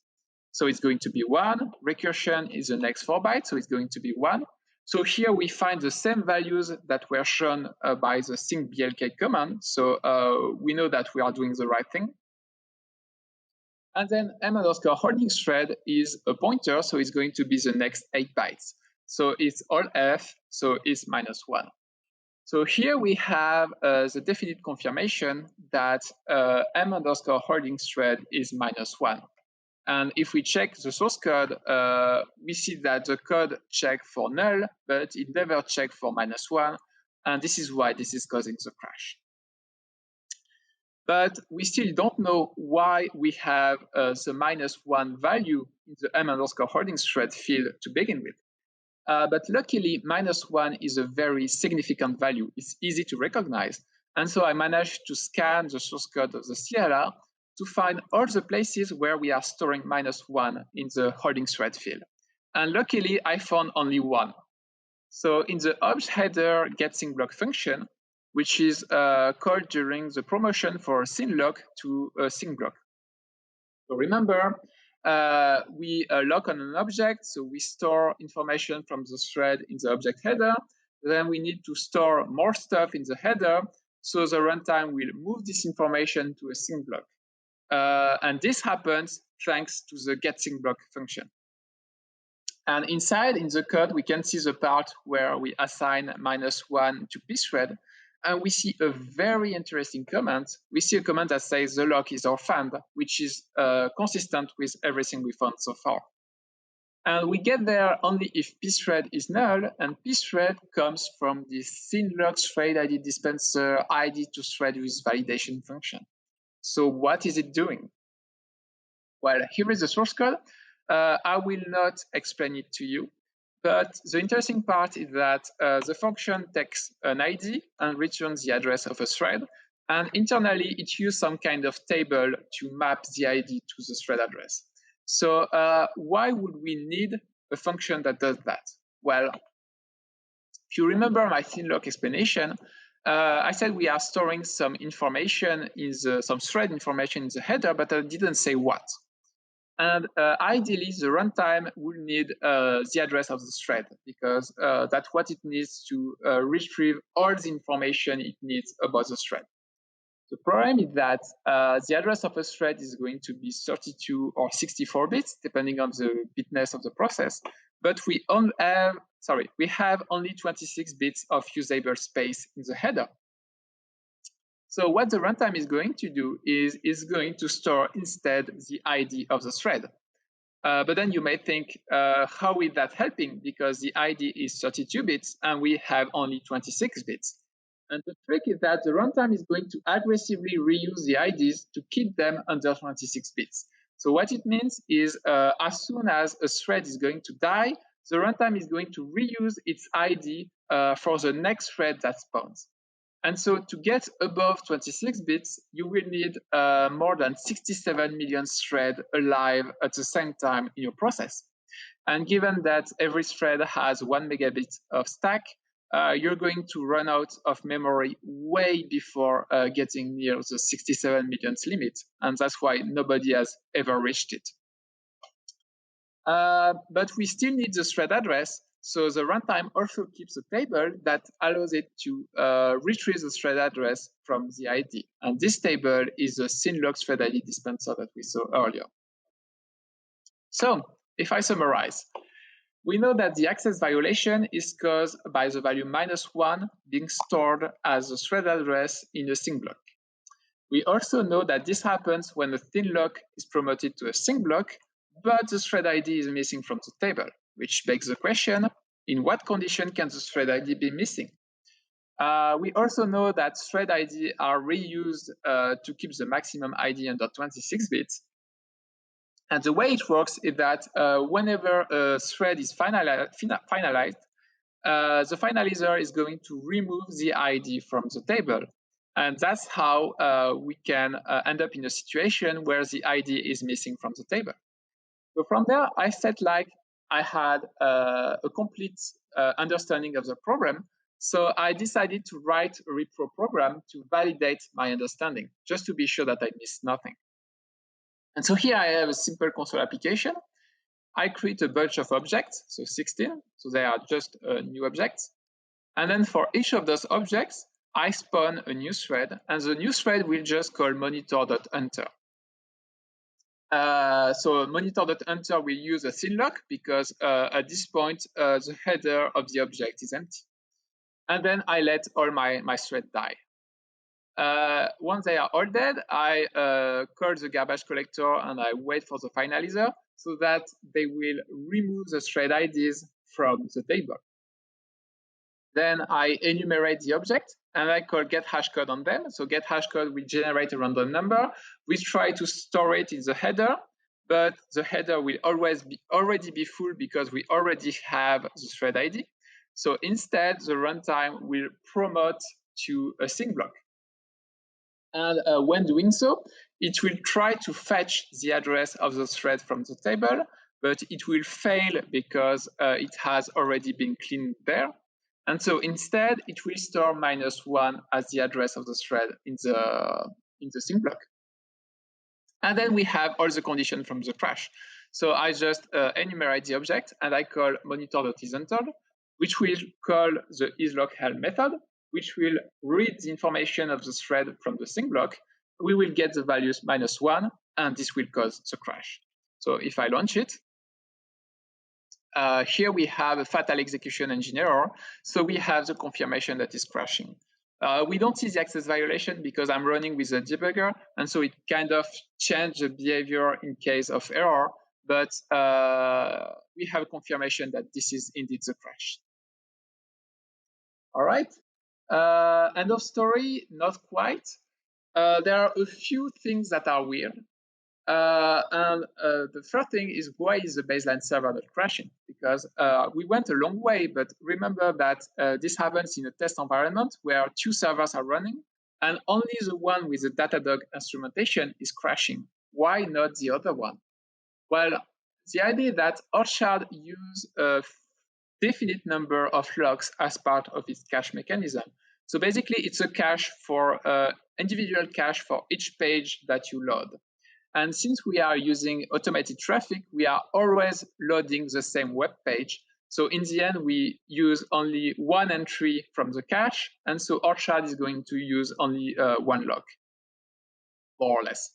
So it's going to be 1. Recursion is the next 4 bytes, so it's going to be 1. So here we find the same values that were shown by the sync blk command. So we know that we are doing the right thing. And then m_holding thread is a pointer, so it's going to be the next 8 bytes. So it's all f, so it's -1. So here we have the definite confirmation that m_holding thread is -1. And if we check the source code, we see that the code checked for null, but it never checked for -1. And this is why this is causing the crash. But we still don't know why we have the -1 value in the m_holding thread field to begin with. But luckily, -1 is a very significant value. It's easy to recognize. And so I managed to scan the source code of the CLR to find all the places where we are storing -1 in the holding thread field. And luckily, I found only one. So in the obj header getSyncBlock function, which is called during the promotion for a synlock to a syncBlock. So remember, we lock on an object, so we store information from the thread in the object header. Then we need to store more stuff in the header, so the runtime will move this information to a syncBlock. And this happens thanks to the getSyncBlock function. And inside, in the code, we can see the part where we assign -1 to pthread, and we see a very interesting comment. We see a comment that says the lock is orphaned, which is consistent with everything we found so far. And we get there only if pthread is null, and pthread comes from the synlock thread ID dispenser ID to thread with validation function. So what is it doing? Well, here is the source code. I will not explain it to you, but the interesting part is that the function takes an ID and returns the address of a thread, and internally it uses some kind of table to map the ID to the thread address. So why would we need a function that does that? Well, if you remember my synlock explanation, I said we are storing some information some thread information in the header, but I didn't say what. And ideally, the runtime will need the address of the thread, because that's what it needs to retrieve all the information it needs about the thread. The problem is that the address of a thread is going to be 32 or 64 bits, depending on the bitness of the process. But we have only 26 bits of usable space in the header. So what the runtime is going to do is it's going to store instead the ID of the thread. But then you may think, how is that helping? Because the ID is 32 bits and we have only 26 bits. And the trick is that the runtime is going to aggressively reuse the IDs to keep them under 26 bits. So what it means is as soon as a thread is going to die, the runtime is going to reuse its ID for the next thread that spawns. And so to get above 26 bits, you will need more than 67 million threads alive at the same time in your process. And given that every thread has 1 megabit of stack, you're going to run out of memory way before getting near the 67 million limit. And that's why nobody has ever reached it. But we still need the thread address. So the runtime also keeps a table that allows it to retrieve the thread address from the ID. And this table is the synlock thread ID dispenser that we saw earlier. So if I summarize, we know that the access violation is caused by the value -1 being stored as a thread address in a sync block. We also know that this happens when a thin lock is promoted to a sync block, but the thread ID is missing from the table, which begs the question, in what condition can the thread ID be missing? We also know that thread ID are reused to keep the maximum ID under 26 bits. And the way it works is that whenever a thread is finalized, the finalizer is going to remove the ID from the table. And that's how we can end up in a situation where the ID is missing from the table. So from there, I felt like I had a complete understanding of the problem. So I decided to write a repro program to validate my understanding, just to be sure that I missed nothing. And so here I have a simple console application. I create a bunch of objects, so 16, so they are just new objects. And then for each of those objects, I spawn a new thread, and the new thread will just call monitor.enter. So monitor.enter will use a thin lock because at this point, the header of the object is empty. And then I let all my thread die. Once they are all dead, I call the garbage collector and I wait for the finalizer so that they will remove the thread IDs from the table. Then I enumerate the object and I call get hashcode on them. So get hashcode will generate a random number. We try to store it in the header, but the header will already be full because we already have the thread ID. So instead, the runtime will promote to a sync block. And when doing so, it will try to fetch the address of the thread from the table, but it will fail because it has already been cleaned there. And so instead, it will store -1 as the address of the thread in the sync block. And then we have all the conditions from the crash. So I just enumerate the object and I call monitor.isEntered, which will call the isLockHel method, which will read the information of the thread from the sync block. We will get the values -1, and this will cause the crash. So if I launch it, here we have a fatal execution engine error. So we have the confirmation that is crashing. We don't see the access violation because I'm running with a debugger, and so it kind of changed the behavior in case of error, but we have confirmation that this is indeed the crash. All right. End of story, not quite. There are a few things that are weird. And the first thing is, why is the baseline server not crashing? Because we went a long way, but remember that this happens in a test environment where 2 servers are running, and only the one with the Datadog instrumentation is crashing. Why not the other one? Well, the idea that Orchard use a definite number of locks as part of its cache mechanism. So basically, it's a cache for individual cache for each page that you load. And since we are using automated traffic, we are always loading the same web page. So in the end, we use only one entry from the cache. And so Orchard is going to use only one lock, more or less.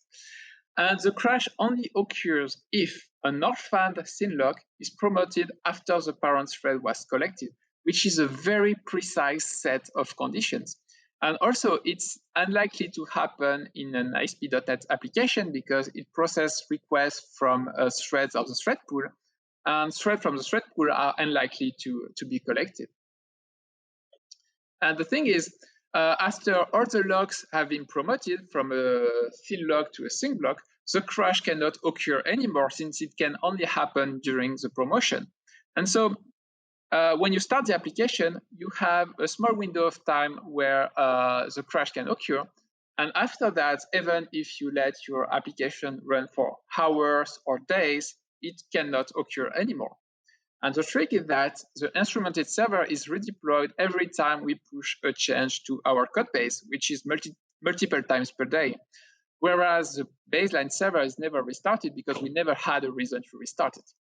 And the crash only occurs if an orphaned thin lock is promoted after the parent thread was collected, which is a very precise set of conditions. And also, it's unlikely to happen in an ASP.NET application because it processes requests from threads of the thread pool, and threads from the thread pool are unlikely to be collected. And the thing is, after all the locks have been promoted from a thin lock to a sync block, the crash cannot occur anymore since it can only happen during the promotion. And so when you start the application, you have a small window of time where the crash can occur. And after that, even if you let your application run for hours or days, it cannot occur anymore. And the trick is that the instrumented server is redeployed every time we push a change to our code base, which is multiple times per day. Whereas the baseline server is never restarted because we never had a reason to restart it.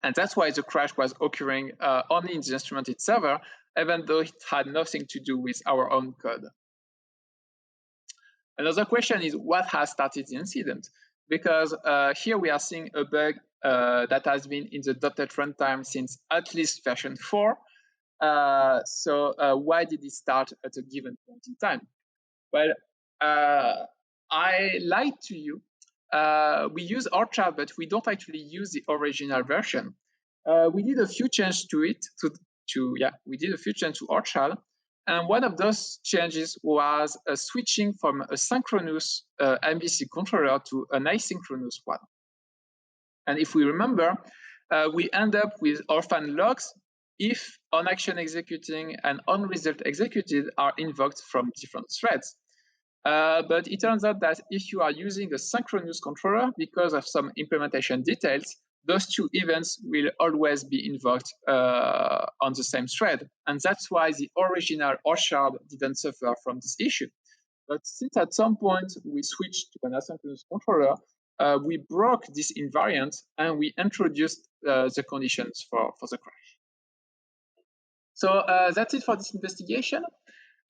And that's why the crash was occurring only in the instrumented server, even though it had nothing to do with our own code. Another question is, what has started the incident? Because here we are seeing a bug that has been in the .NET runtime since at least version 4. So why did it start at a given point in time? Well, I lied to you. We use Orchard, but we don't actually use the original version. We did a few changes to it. We did a few changes to Orchard, and one of those changes was switching from a synchronous MVC controller to an asynchronous one. And if we remember, we end up with orphan logs if on action executing and on result executed are invoked from different threads. But it turns out that if you are using a synchronous controller, because of some implementation details, those two events will always be invoked on the same thread. And that's why the original Orchard didn't suffer from this issue. But since at some point we switched to an asynchronous controller, we broke this invariant and we introduced the conditions for the crash. So that's it for this investigation.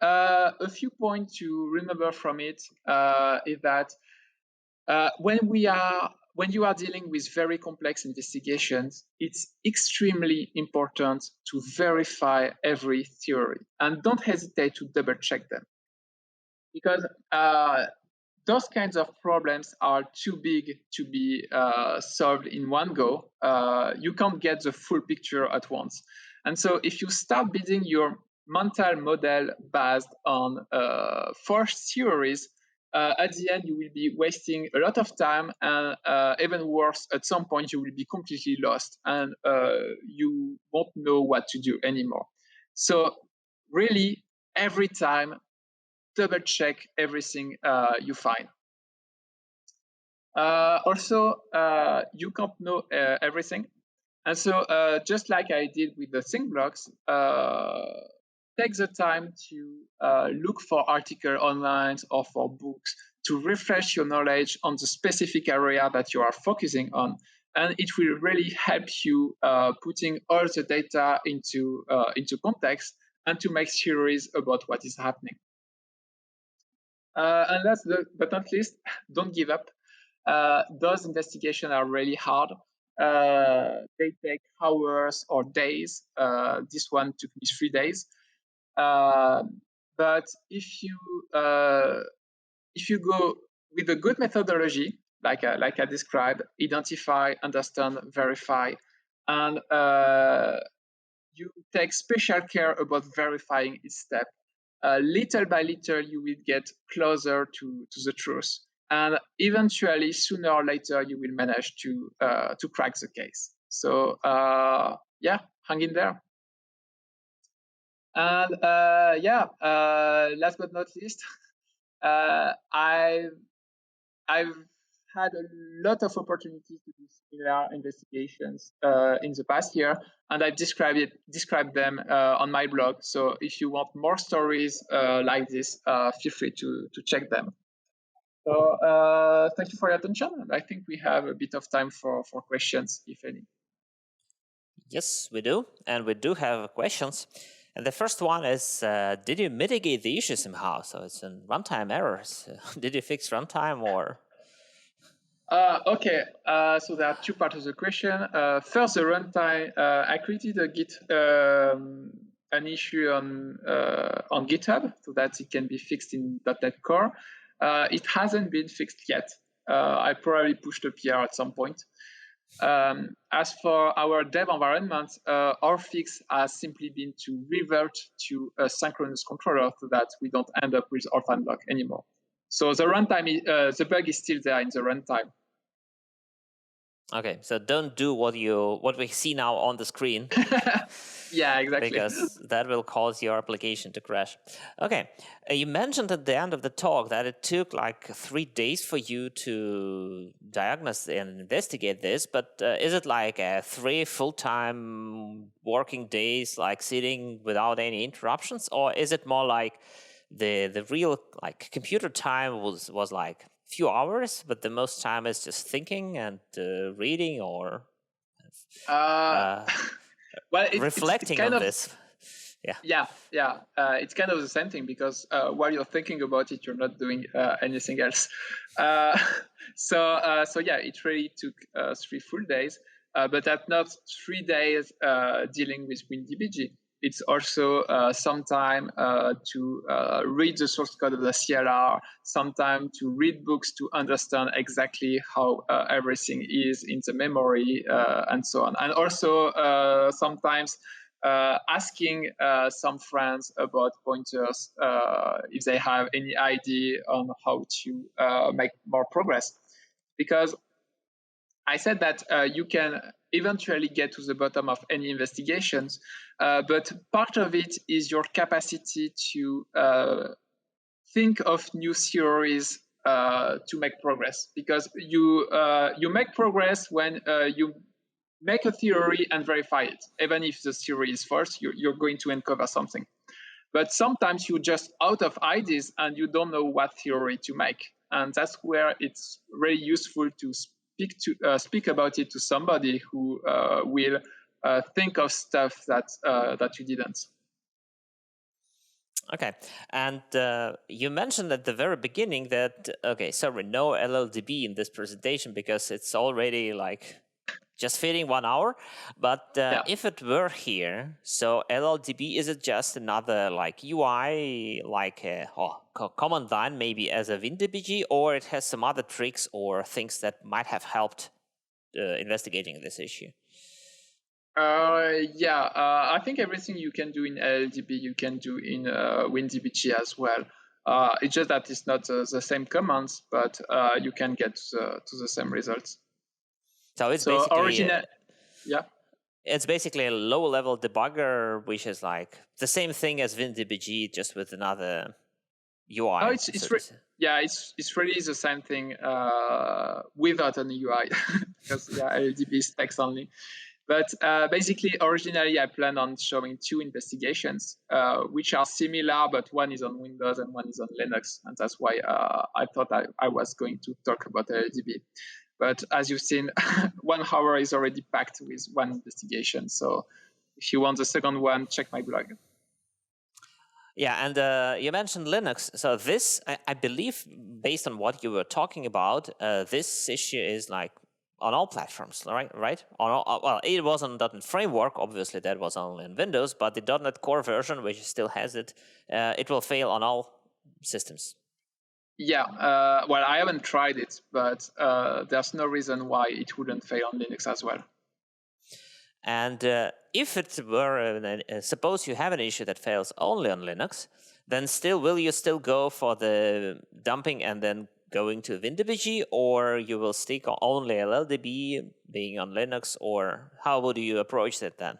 A few points to remember from it is that when you are dealing with very complex investigations, it's extremely important to verify every theory and don't hesitate to double check them, because those kinds of problems are too big to be solved in one go. You can't get the full picture at once. And so if you start building your mental model based on forced theories, at the end you will be wasting a lot of time, and even worse, at some point you will be completely lost and you won't know what to do anymore. So really, every time, double check everything you find. Also, you can't know everything. And so just like I did with the sync blocks, take the time to look for articles online or for books to refresh your knowledge on the specific area that you are focusing on. And it will really help you putting all the data into context and to make theories about what is happening. And last but not least, don't give up. Those investigations are really hard. They take hours or days. This one took me 3 days. But if you go with a good methodology, like I described, identify, understand, verify, and you take special care about verifying each step, little by little, you will get closer to the truth. And eventually, sooner or later, you will manage to crack the case. So yeah, hang in there. And last but not least, I've had a lot of opportunities to do similar investigations in the past year, and I've described them on my blog. So if you want more stories like this, feel free to check them. So thank you for your attention. I think we have a bit of time for questions, if any. Yes, we do. And we do have questions. And the first one is, did you mitigate the issue somehow? So it's in runtime errors. Did you fix runtime or? Okay, so there are two parts of the question. First, the runtime. I created a Git an issue on GitHub so that it can be fixed in .NET Core. It hasn't been fixed yet. I probably pushed a PR at some point. As for our dev environment, our fix has simply been to revert to a synchronous controller so that we don't end up with orphan block anymore. So the runtime, the bug is still there in the runtime. Okay, so don't do what we see now on the screen. Yeah, exactly. Because that will cause your application to crash. Okay, you mentioned at the end of the talk that it took like 3 days for you to diagnose and investigate this, but is it like 3 full-time working days, like sitting without any interruptions, or is it more like the real like computer time was like few hours, but the most time is just thinking and reading or well, reflecting on this? Yeah. It's kind of the same thing because while you're thinking about it, you're not doing anything else. So yeah, it really took 3 full days, but that's not 3 days dealing with WinDBG. it's also sometime to read the source code of the CLR, sometime to read books to understand exactly how everything is in the memory, and so on. And also sometimes asking some friends about pointers if they have any idea on how to make more progress. Because I said that you can eventually get to the bottom of any investigations, but part of it is your capacity to think of new theories to make progress. Because you make progress when you make a theory and verify it. Even if the theory is false, you're going to uncover something. But sometimes you're just out of ideas and you don't know what theory to make. And that's where it's really useful to speak about it to somebody who will think of stuff that you didn't. Okay, and you mentioned at the very beginning that, no LLDB in this presentation because it's already like just fitting 1 hour. But if it were here, so LLDB, is it just another like UI, like a command line maybe as a WinDBG, or it has some other tricks or things that might have helped investigating this issue? I think everything you can do in LLDB, you can do in WinDBG as well. It's just that it's not the same commands, but you can get to the same results. So it's basically it's basically a low-level debugger, which is like the same thing as WinDBG, just with another UI. Oh, it's really the same thing without an UI, because LLDB is text only. But basically, originally, I planned on showing 2 investigations, which are similar, but one is on Windows and one is on Linux. And that's why I thought I was going to talk about LLDB. But as you've seen, 1 hour is already packed with 1 investigation. So if you want the second one, check my blog. Yeah, and you mentioned Linux. So this, I believe, based on what you were talking about, this issue is like on all platforms, right? On all, well, it was on .NET Framework. Obviously, that was only in Windows, but the .NET Core version, which still has it, it will fail on all systems. Yeah, well, I haven't tried it, but there's no reason why it wouldn't fail on Linux as well. And if it were, suppose you have an issue that fails only on Linux, then will you still go for the dumping and then going to WinDBG, or you will stick only LLDB being on Linux, or how would you approach that then?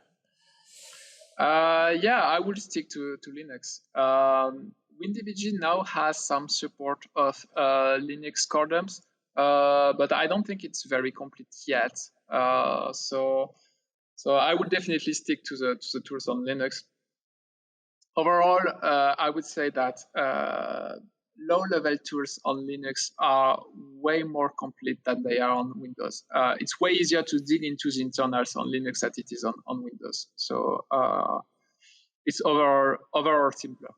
I would stick to Linux. WinDBG now has some support of Linux core dumps, but I don't think it's very complete yet. So I would definitely stick to the tools on Linux. Overall, I would say that low-level tools on Linux are way more complete than they are on Windows. It's way easier to dig into the internals on Linux than it is on Windows. So it's overall simpler.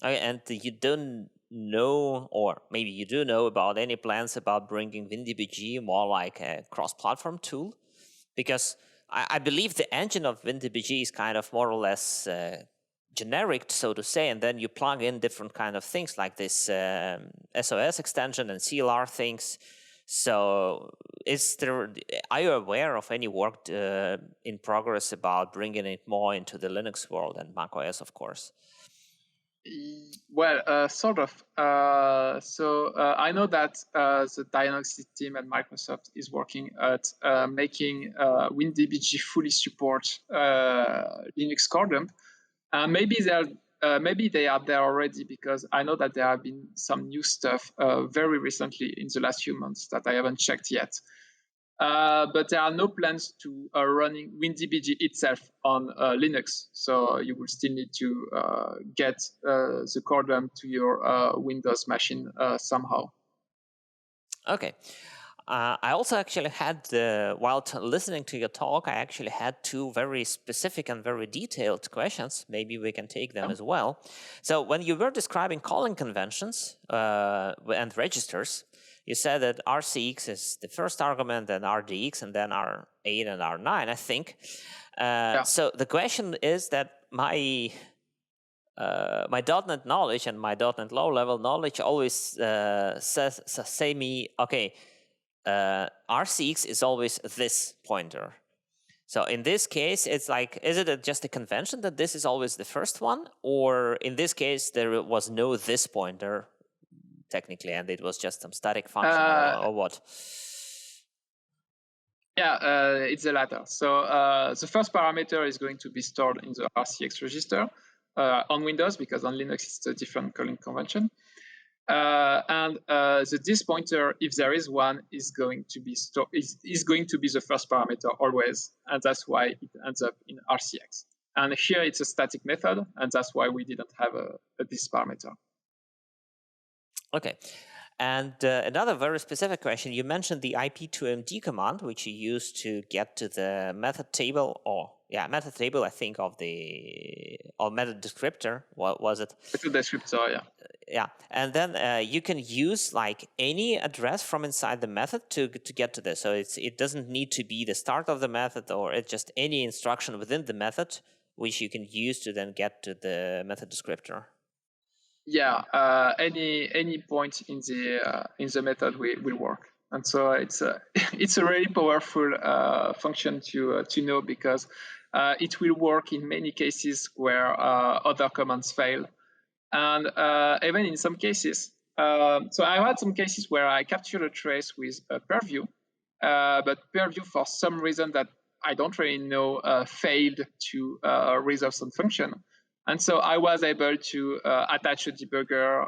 Okay, and you don't know, or maybe you do know about any plans about bringing WinDBG more like a cross-platform tool? Because I believe the engine of WinDBG is kind of more or less generic, so to say, and then you plug in different kind of things like this SOS extension and CLR things. So are you aware of any work in progress about bringing it more into the Linux world and macOS, of course? Well, sort of. So I know that the diagnose team at Microsoft is working at making WinDBG fully support Linux core dump. Maybe they are there already, because I know that there have been some new stuff very recently in the last few months that I haven't checked yet. But there are no plans to running WinDBG itself on Linux. So you will still need to get the core dump to your Windows machine somehow. Okay. I also actually had, while listening to your talk, I actually had 2 very specific and very detailed questions. Maybe we can take them as well. So when you were describing calling conventions and registers, you said that RCX is the first argument, then RDX, and then R8 and R9, I think. So the question is that my .NET knowledge and my .NET low-level knowledge always say me, okay, RCX is always this pointer. So in this case, it's like, is it just a convention that this is always the first one? Or in this case, there was no this pointer, technically, and it was just some static function or what? Yeah, it's the latter. So the first parameter is going to be stored in the RCX register on Windows, because on Linux it's a different calling convention. And the this pointer, if there is one, is going to be is going to be the first parameter always, and that's why it ends up in RCX. And here it's a static method, and that's why we didn't have a this parameter. Okay. And another very specific question, you mentioned the IP2MD command, which you use to get to the method table, method table, I think, of or method descriptor. What was it? Method descriptor, yeah. Yeah, and then you can use like any address from inside the method to get to this. So it doesn't need to be the start of the method, or it's just any instruction within the method which you can use to then get to the method descriptor. Yeah, any point in the method will work, and so it's a really powerful function to know, because it will work in many cases where other commands fail, and even in some cases. So I had some cases where I captured a trace with purview, but purview, for some reason that I don't really know, failed to resolve some function. And so I was able to attach a debugger,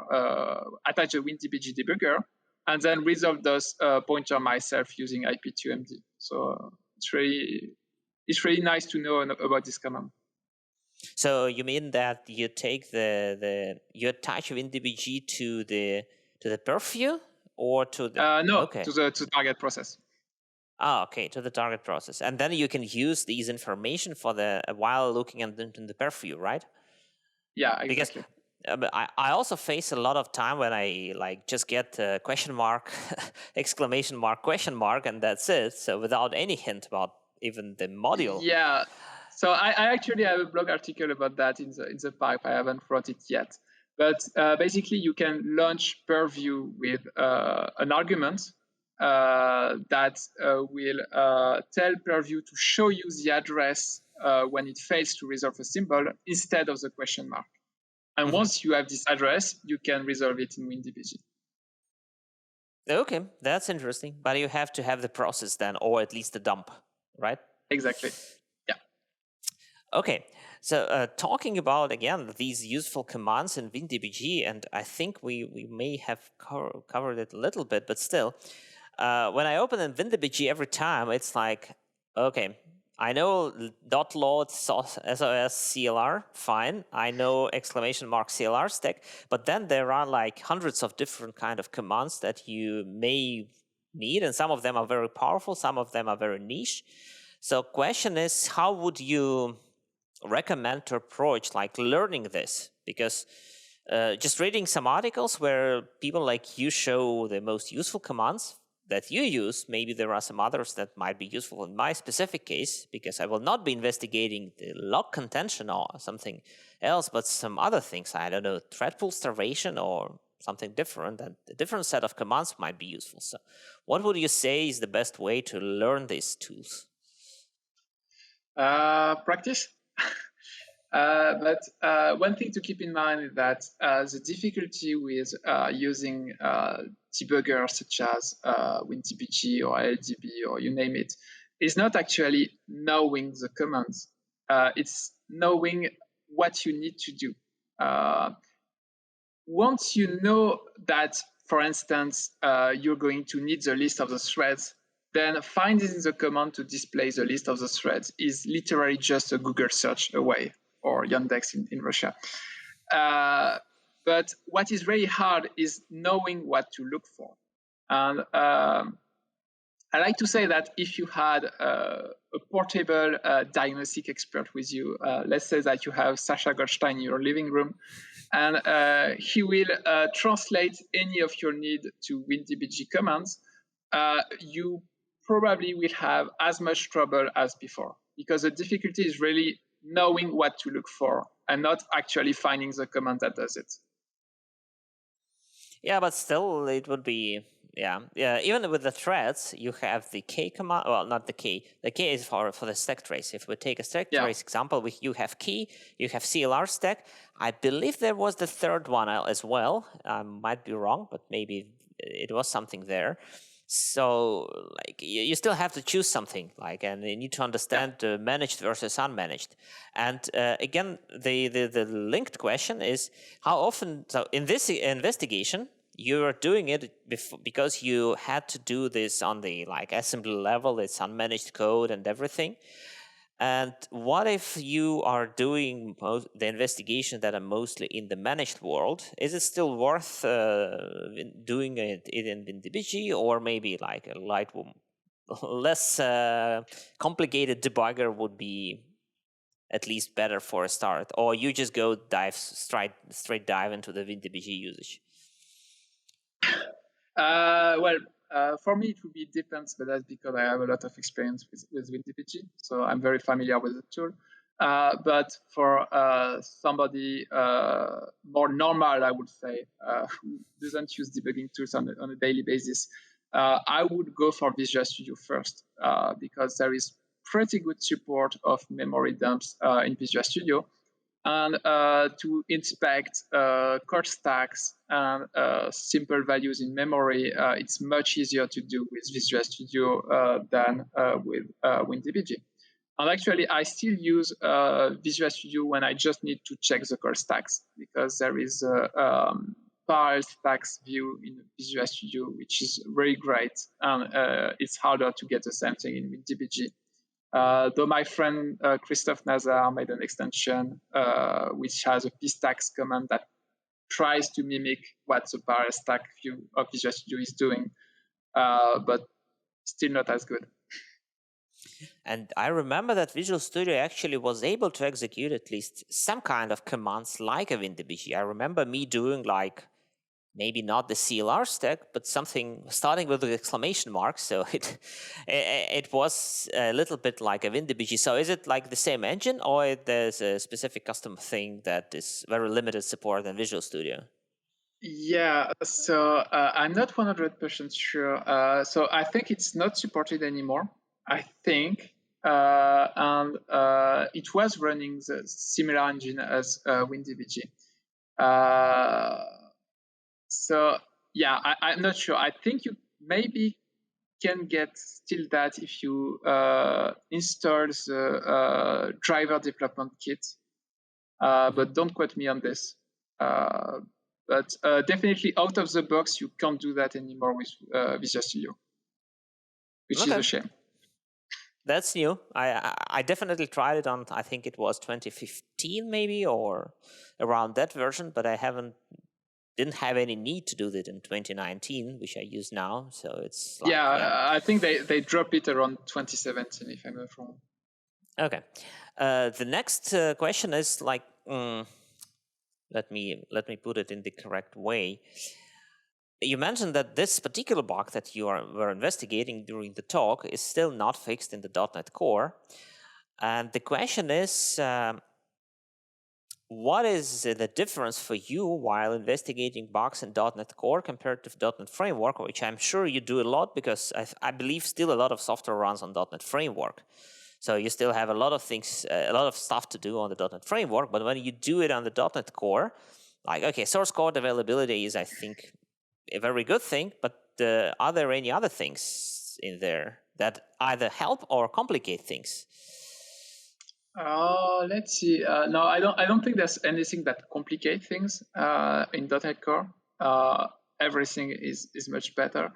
attach a WinDBG debugger, and then resolve those pointer myself using IP2MD. So it's really nice to know about this command. So you mean that you take you attach WinDBG to the purview, or to the no, to the target process. Ah, okay, to the target process, and then you can use these information for while looking into the purview, right? Yeah, exactly. Because I also face a lot of time when I just get question mark, exclamation mark, question mark, and that's it. So without any hint about even the module. Yeah. So I actually have a blog article about that in the pipe. I haven't wrote it yet. But basically, you can launch purview with an argument that will tell purview to show you the address when it fails to resolve a symbol instead of the question mark. And once you have this address, you can resolve it in WinDBG. Okay, that's interesting. But you have to have the process then, or at least the dump, right? Exactly. Yeah. Okay. So talking about, again, these useful commands in WinDBG, and I think we may have covered it a little bit, but still, when I open in WinDBG every time, it's like, okay, I know .load SOS CLR, fine. I know exclamation mark CLR stack, but then there are like hundreds of different kind of commands that you may need, and some of them are very powerful, some of them are very niche. So question is, how would you recommend to approach like learning this? Because just reading some articles where people like you show the most useful commands that you use, maybe there are some others that might be useful in my specific case, because I will not be investigating the log contention or something else, but some other things, I don't know, thread pool starvation or something different, and a different set of commands might be useful. So what would you say is the best way to learn these tools? Practice. But one thing to keep in mind is that the difficulty with using debuggers such as WinDBG or LLDB or you name it is not actually knowing the commands. It's knowing what you need to do. Once you know that, for instance, you're going to need the list of the threads, then finding the command to display the list of the threads is literally just a Google search away, or Yandex in Russia. But what is really hard is knowing what to look for. And I like to say that if you had a portable diagnostic expert with you, let's say that you have Sasha Goldstein in your living room, and he will translate any of your need to WinDBG commands, you probably will have as much trouble as before, because the difficulty is really knowing what to look for and not actually finding the command that does it. Yeah, but still, it would be even with the threads, you have the k command. Well, not the k. The k is for the stack trace. If we take a stack trace example, you have key, you have CLR stack. I believe there was the third one as well. I might be wrong, but maybe it was something there. So, like, you still have to choose something, like, and you need to understand managed versus unmanaged. And again, the linked question is how often. So, in this investigation, you are doing it because you had to do this on the assembly level. It's unmanaged code and everything. And what if you are doing the investigation that are mostly in the managed world? Is it still worth doing it in WinDBG, or maybe like a less complicated debugger would be at least better for a start? Or you just go straight dive into the WinDBG usage? For me, it would be depends, but that's because I have a lot of experience with WinDBG, so I'm very familiar with the tool. But for somebody more normal, I would say, who doesn't use debugging tools on a daily basis, I would go for Visual Studio first, because there is pretty good support of memory dumps in Visual Studio. And to inspect code stacks and simple values in memory, it's much easier to do with Visual Studio than with WinDBG. And actually, I still use Visual Studio when I just need to check the code stacks, because there is a parallel stacks view in Visual Studio, which is very great. And it's harder to get the same thing in WinDBG. Though my friend Christophe Nazar made an extension which has a pstacks command that tries to mimic what the parallel stack view of Visual Studio is doing, but still not as good. And I remember that Visual Studio actually was able to execute at least some kind of commands like a WinDBG. I remember me doing maybe not the CLR stack, but something starting with the exclamation mark. So it was a little bit like a WinDBG. So is it like the same engine, or there's a specific custom thing that is very limited support in Visual Studio? Yeah, so I'm not 100% sure. So I think it's not supported anymore, I think. And it was running the similar engine as WinDBG. So yeah, I'm not sure. I think you maybe can get still that if you install the driver development kit, but don't quote me on this. But definitely out of the box, you can't do that anymore with Visual Studio, which is a shame. That's new. I definitely tried it on, I think it was 2015 maybe, or around that version, but I didn't have any need to do that in 2019, which I use now. So it's I think they dropped it around 2017, if I'm not wrong. Okay. The next question is let me put it in the correct way. You mentioned that this particular bug that you were investigating during the talk is still not fixed in the .NET Core. And the question is, what is the difference for you while investigating bugs in .NET Core compared to .NET Framework, which I'm sure you do a lot, because I believe still a lot of software runs on .NET Framework. So you still have a lot of things, a lot of stuff to do on the .NET Framework, but when you do it on the .NET Core, source code availability is, I think, a very good thing, but are there any other things in there that either help or complicate things? Let's see. No, I don't think there's anything that complicates things in .NET Core. Everything is much better.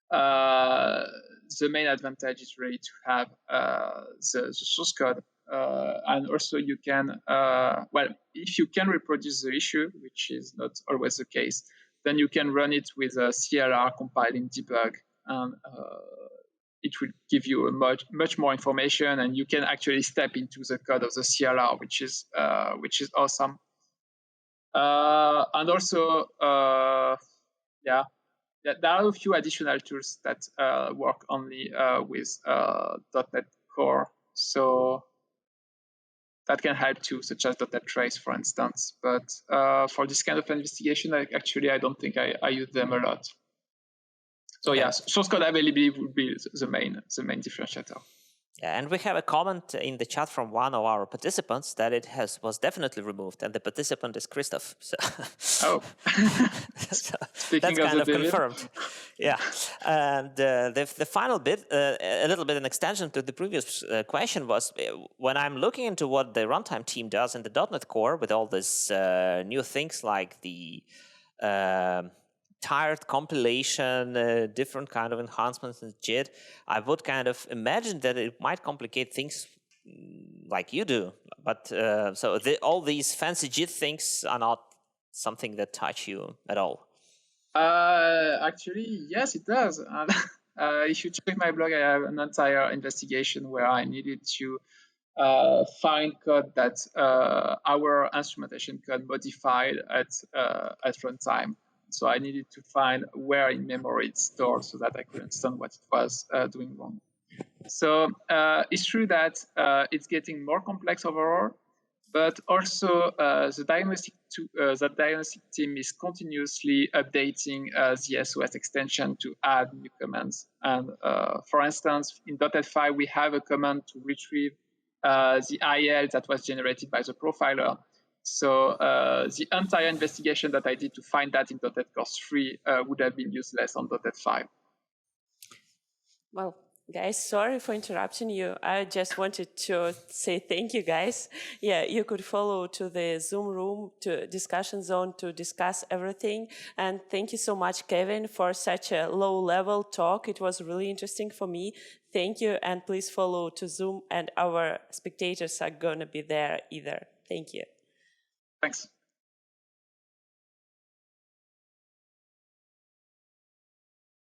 The main advantage is really to have the source code, and also you can, if you can reproduce the issue, which is not always the case, then you can run it with a CLR compiling debug, and it will give you much more information, and you can actually step into the code of the CLR, which is awesome. And also, yeah, there are a few additional tools that work only with .NET Core. So that can help too, such as .NET Trace, for instance. But for this kind of investigation, actually, I don't think I use them a lot. So Okay. yeah, source code availability would be the main differentiator. Yeah, and we have a comment in the chat from one of our participants that it was definitely removed, and the participant is Christoph. So, oh, so speaking that's of kind the of David. confirmed. Yeah, and the final bit, a little bit an extension to the previous question was when I'm looking into what the runtime team does in the .NET Core with all these new things like the tired compilation, different kind of enhancements in JIT, I would kind of imagine that it might complicate things like you do. But so all these fancy JIT things are not something that touch you at all. Actually, yes, it does. And if you check my blog, I have an entire investigation where I needed to find code that our instrumentation code modified at runtime. So I needed to find where in memory it's stored so that I could understand what it was doing wrong. So it's true that it's getting more complex overall, but also the diagnostic team is continuously updating the SOS extension to add new commands. And for instance, in .NET 5, we have a command to retrieve the IL that was generated by the profiler. So the entire investigation that I did to find that in .NET Core 3 would have been useless on .NET 5. Well, guys, sorry for interrupting you. I just wanted to say thank you, guys. Yeah, you could follow to the Zoom room, to discussion zone to discuss everything. And thank you so much, Kevin, for such a low-level talk. It was really interesting for me. Thank you, and please follow to Zoom, and our spectators are going to be there either. Thank you. Thanks.